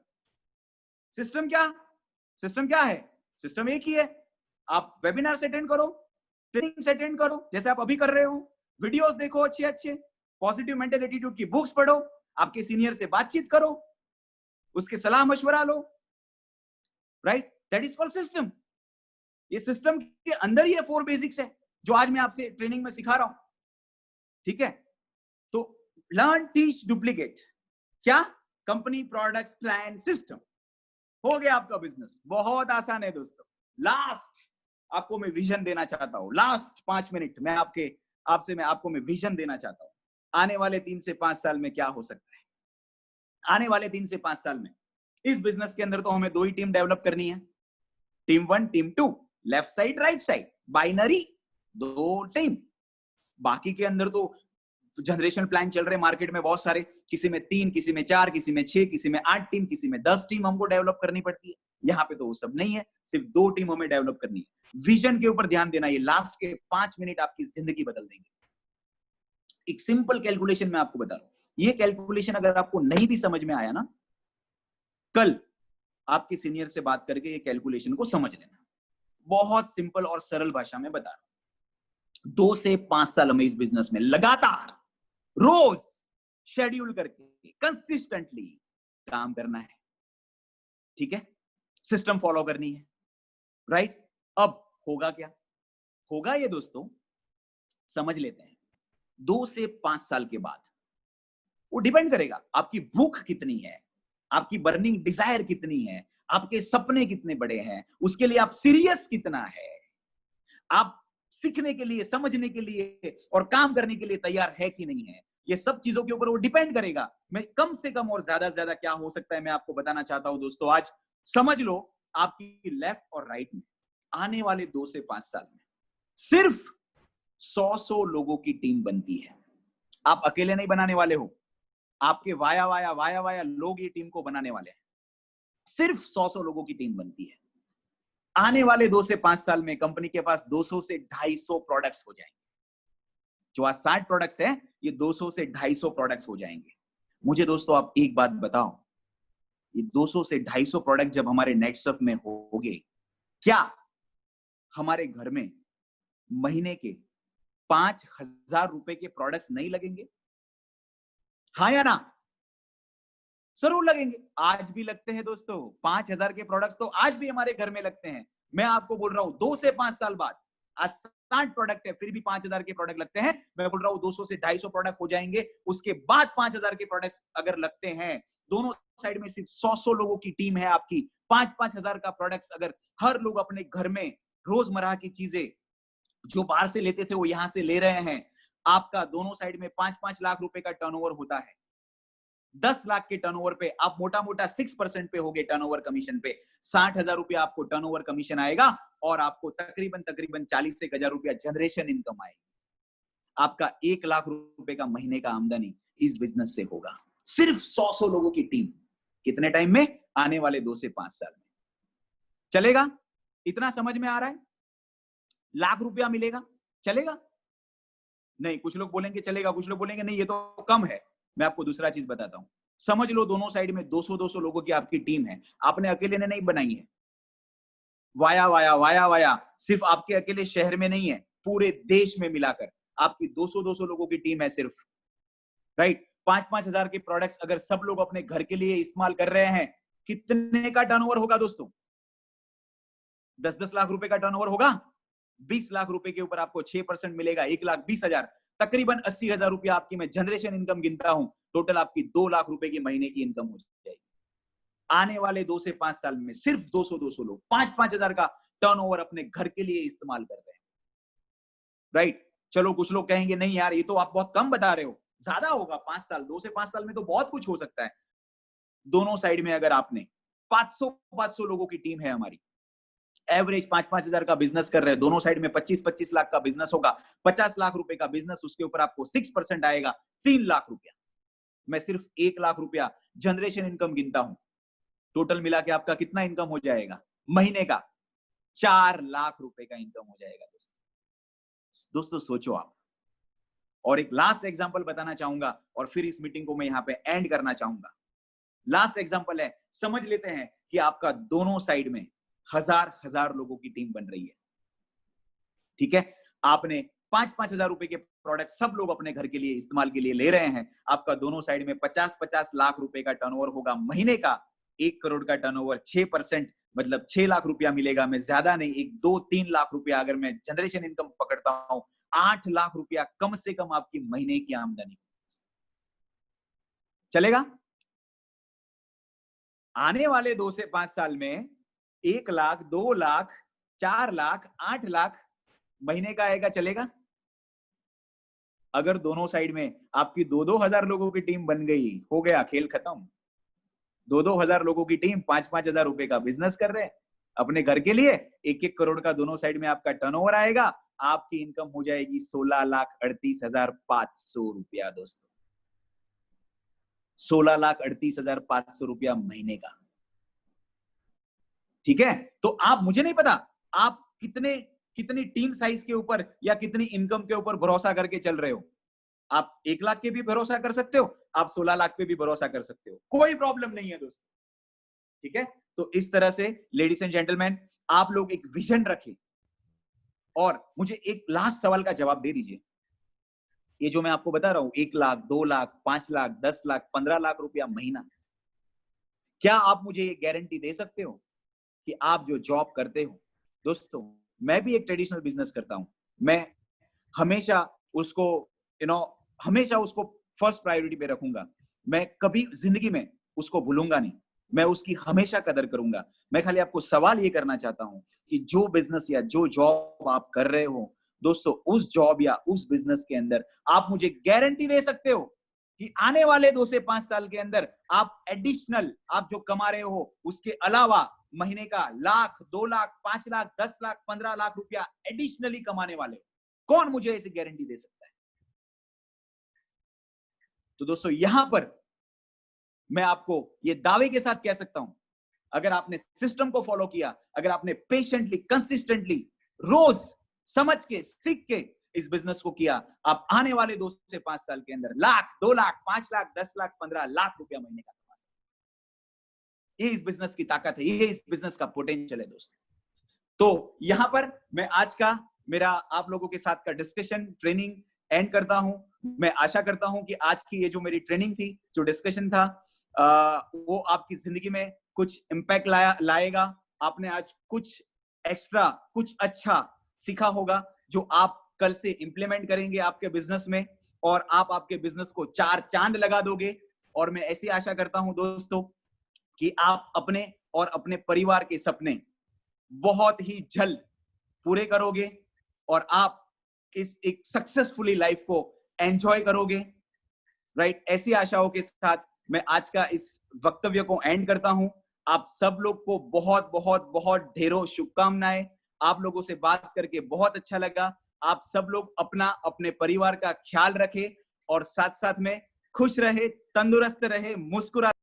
System क्या? सिस्टम क्या है? सिस्टम एक ही है। आप वेबिनार से अटेंड करो, ट्रेनिंग से अटेंड करो जैसे आप अभी कर रहे हो, वीडियोस देखो अच्छे अच्छे, पॉजिटिव मेंटल एटीट्यूड की बुक्स पढ़ो, आपके सीनियर से बातचीत करो, उसके सलाह मशवरा लो, right. That is called system. ये सिस्टम के अंदर ही 4 बेसिक्स है जो आज मैं आपसे ट्रेनिंग में सिखा रहा हूं। ठीक है, तो लर्न टीच डुप्लीकेट क्या? Company, products, plan, system. हो गया आपका बिजनेस। बहुत आसान है दोस्तों। लास्ट आपको मैं विजन देना चाहता हूं। लास्ट 5 मिनट मैं आपको मैं विजन देना चाहता हूं। आने वाले 3 से 5 साल में क्या हो सकता है? आने वाले 3 से 5 साल में इस बिजनेस के अंदर तो हमें 2 ही टीम डेवलप करनी है। Team 1, team 2, left side right side, binary 2 team. बाकी के अंदर तो जनरेशन प्लान चल रहे मार्केट में बहुत सारे, किसी में 3, किसी में 4, किसी में 6, किसी में 8 टीम, किसी में 10 टीम हमको डेवलप करनी पड़ती है। यहाँ पे तो वो सब नहीं है, सिर्फ 2 टीम हमें डेवलप करनी है। विजन के ऊपर ध्यान देना। ये लास्ट के 5 मिनट आपकी जिंदगी बदल देंगे। एक सिंपल कैलकुलेशन मैं आपको बता रहा हूं। ये कैलकुलेशन अगर आपको नहीं भी समझ में आया ना, कल आपके सीनियर से बात करके ये कैलकुलेशन को समझ लेना। बहुत सिंपल और सरल भाषा में बता रहा हूं। 2 से 5 साल हमें इस बिजनेस में लगातार रोज शेड्यूल करके कंसिस्टेंटली काम करना है। ठीक है, सिस्टम फॉलो करनी है, राइट। अब होगा क्या? होगा ये दोस्तों, समझ लेते हैं। 2 से 5 साल के बाद वो डिपेंड करेगा आपकी भूख कितनी है, आपकी बर्निंग डिजायर कितनी है, आपके सपने कितने बड़े हैं, उसके लिए आप सीरियस कितना है, आप सीखने के लिए, समझने के लिए और काम करने के लिए तैयार है कि नहीं है। ये सब चीजों के ऊपर वो डिपेंड करेगा। मैं कम से कम और ज्यादा से ज्यादा क्या हो सकता है मैं आपको बताना चाहता हूं दोस्तों। आज समझ लो, आपकी लेफ्ट और राइट में आने वाले 2 से 5 साल में सिर्फ 100 लोगों की टीम बनती है। आप अकेले नहीं बनाने वाले हो, आपके वाया वाया लोग ये टीम को बनाने वाले हैं। सिर्फ 100 लोगों की टीम बनती है। आने वाले 2 से 5 साल में कंपनी के पास 200 से 250 प्रोडक्ट्स हो जाएंगे। जो आज 60 प्रोडक्ट्स है, ये 200 से 250 प्रोडक्ट्स हो जाएंगे। मुझे दोस्तों आप एक बात बताओ, ये 200 से 250 प्रोडक्ट जब हमारे नेटसर्फ में होंगे, क्या हमारे घर में महीने के 5,000 रुपए के प्रोडक्ट्स नहीं लगेंगे? हाँ या ना? जरूर लगेंगे। आज भी लगते हैं दोस्तों। 5,000 के प्रोडक्ट्स तो आज भी हमारे घर में लगते हैं। मैं आपको बोल रहा हूं 2 से 5 साल बाद आज 60 प्रोडक्ट है, फिर भी 5,000 के प्रोडक्ट लगते हैं। मैं बोल रहा हूं 200 से 250 प्रोडक्ट हो जाएंगे। उसके बाद 5,000 के प्रोडक्ट्स अगर लगते हैं, दोनों साइड में सिर्फ 100 लोगों की टीम है आपकी, 5,000 का प्रोडक्ट्स अगर हर लोग अपने घर में रोजमर्रा की चीजें जो बाहर से लेते थे वो यहां से ले रहे हैं, आपका दोनों साइड में 5-5 लाख रुपए का टर्नओवर होता है। 10 लाख के टर्नओवर पे आप मोटा मोटा 6% पे होगे टर्नओवर कमीशन पे। 60,000 रुपया आपको टर्नओवर कमीशन आएगा और आपको तकरीबन 40 से 1,000 रुपया जनरेशन इनकम आएगी। आपका 1 लाख रुपए का महीने का आमदनी इस बिजनेस से होगा। सिर्फ 100 लोगों की टीम। कितने टाइम में? आने वाले 2 से 5 साल में। चलेगा? इतना समझ में आ रहा है? लाख रुपया मिलेगा, चलेगा? नहीं, कुछ लोग बोलेंगे चलेगा, कुछ लोग बोलेंगे नहीं ये तो कम है। मैं आपको दूसरा चीज बताता हूं। समझ लो दोनों साइड में 200-200 लोगों की आपकी टीम है, आपने अकेले ने नहीं बनाई है। वाया वाया वाया वाया सिर्फ आपके अकेले शहर में नहीं है, पूरे देश में मिलाकर आपकी 200-200 लोगों की टीम है सिर्फ, राइट? 5-5 हजार के प्रोडक्ट्स अगर सब लोग अपने घर के लिए इस्तेमाल कर रहे हैं, कितने का टर्नओवर होगा दोस्तों? 10-10 लाख रुपए का टर्नओवर होगा। 20 लाख रुपए के ऊपर आपको 6% मिलेगा, 1,20,000, तकरीबन 80,000 रुपया आपकी मैं जनरेशन इनकम गिनता हूं, टोटल आपकी 2 लाख रुपए की महीने की इनकम हो जाएगी। आने वाले 2 से 5 साल में सिर्फ 200-200 लोग 5-5 हजार का टर्नओवर अपने घर के लिए इस्तेमाल कर रहे हैं, राइट? चलो कुछ लोग कहेंगे नहीं यार ये तो आप बहुत कम बता रहे हो, ज्यादा होगा 5 साल, 2 से 5 साल में तो बहुत कुछ हो सकता है। दोनों साइड में अगर आपने 500 लोगों की टीम है हमारी, एवरेज 5-5 हजार का बिजनेस कर रहे हैं, दोनों साइड में 25-25 लाख का बिजनेस होगा, 50 लाख रुपए का बिजनेस, उसके ऊपर आपको 6% आएगा, 3 लाख रुपया। मैं सिर्फ 1 लाख रुपया जनरेशन इनकम गिनता हूं, टोटल मिला के आपका कितना इनकम हो जाएगा महीने का? 4 लाख रुपए का इनकम हो जाएगा दोस्तों सोचो आप। और एक लास्ट एग्जांपल बताना चाहूंगा और फिर इस मीटिंग को मैं यहां पे एंड करना चाहूंगा। लास्ट एग्जांपल है, समझ लेते हैं कि आपका दोनों साइड में हजार लोगों की टीम बन रही है, ठीक है? आपने 5-5 हजार रुपए के प्रोडक्ट सब लोग अपने घर के लिए इस्तेमाल के लिए ले रहे हैं, आपका दोनों साइड में 50-50 लाख रुपए का टर्नओवर होगा महीने का। 1 करोड़ का टर्नओवर, 6% मतलब 6 लाख रुपया मिलेगा। मैं ज्यादा नहीं, 1-2-3 लाख रुपया अगर मैं जनरेशन इनकम पकड़ता हूं, 8 लाख रुपया कम से कम आपकी महीने की आमदनी। चलेगा? आने वाले 2 से 5 साल में 1 लाख, 2 लाख, 4 लाख, 8 लाख महीने का आएगा, चलेगा? अगर दोनों साइड में आपकी 2-2 हजार लोगों की टीम बन गई, हो गया खेल खत्म। 2-2 हजार लोगों की टीम 5-5 हजार रुपए का बिजनेस कर रहे हैं अपने घर के लिए, 1-1 करोड़ का दोनों साइड में आपका टर्नओवर आएगा, आपकी इनकम हो जाएगी 16,38,500 रुपया दोस्तों। 16,38,500 रुपया महीने का, ठीक है? तो आप, मुझे नहीं पता आप कितनी टीम साइज के ऊपर या कितनी इनकम के ऊपर भरोसा करके चल रहे हो। आप 1 लाख के भी भरोसा कर सकते हो, आप 16 लाख पे भी भरोसा कर सकते हो, कोई प्रॉब्लम नहीं है दोस्तों, ठीक है? तो इस तरह से लेडीज एंड जेंटलमैन, आप लोग एक विजन रखें। और मुझे एक लास्ट सवाल का जवाब दे दीजिए, ये जो मैं आपको बता रहा हूं 1 लाख, 2 लाख, 5 लाख, 10 लाख, 15 लाख रुपया महीना, क्या आप मुझे ये गारंटी दे सकते हो कि आप जो जॉब करते हो, दोस्तों मैं भी एक ट्रेडिशनल बिजनेस करता हूं, मैं हमेशा उसको हमेशा उसको फर्स्ट प्रायोरिटी पे रखूंगा, मैं कभी जिंदगी में उसको भूलूंगा नहीं, मैं उसकी हमेशा कदर करूंगा। मैं खाली आपको सवाल ये करना चाहता हूं कि जो बिजनेस या जो जॉब आप कर रहे हो दोस्तों, उस जॉब या उस बिजनेस के अंदर आप मुझे गारंटी दे सकते हो कि आने वाले 2 से 5 साल के अंदर आप एडिशनल, आप जो कमा रहे हो उसके अलावा महीने का लाख, 2 लाख, 5 लाख, 10 लाख, 15 लाख रुपया एडिशनली कमाने वाले हो? कौन मुझे ऐसी गारंटी दे सकता है? तो दोस्तों यहां पर मैं आपको ये दावे के साथ कह सकता हूं, अगर आपने सिस्टम को फॉलो किया, अगर आपने पेशेंटली, कंसिस्टेंटली, रोज समझ के, सीख के इस बिजनेस को किया, आप आने वाले 2 से 5 साल के अंदर लाख, 2 लाख, 5 लाख, 10 लाख, 15 लाख रुपया महीने का कमा सकते। ये इस बिजनेस की ताकत है, ये इस बिजनेस का पोटेंशियल है दोस्तों। तो यहां पर मैं आज का मेरा आप लोगों के साथ का डिस्कशन, ट्रेनिंग एंड करता हूं। मैं आशा करता हूं कि आज की ये जो मेरी ट्रेनिंग थी, जो डिस्कशन था, वो आपकी जिंदगी में कुछ इंपैक्ट लाएगा। आपने आज कुछ एक्स्ट्रा, कुछ अच्छा सीखा होगा जो आप कल से इंप्लीमेंट करेंगे आपके बिजनेस में, और आप आपके बिजनेस को 4 चांद लगा दोगे। और मैं ऐसी आशा करता हूं दोस्तों कि आप अपने और अपने परिवार के सपने बहुत ही जल्द पूरे करोगे और आप इस एक सक्सेसफुली लाइफ को एंजॉय करोगे, राइट? ऐसी आशाओं के साथ मैं आज का इस वक्तव्य को एंड करता हूं। आप सब लोग को बहुत बहुत बहुत ढेरों शुभकामनाएं। आप लोगों से बात करके बहुत अच्छा लगा। आप सब लोग अपना, अपने परिवार का ख्याल रखें और साथ साथ में खुश रहे, तंदुरुस्त रहे, मुस्कुरा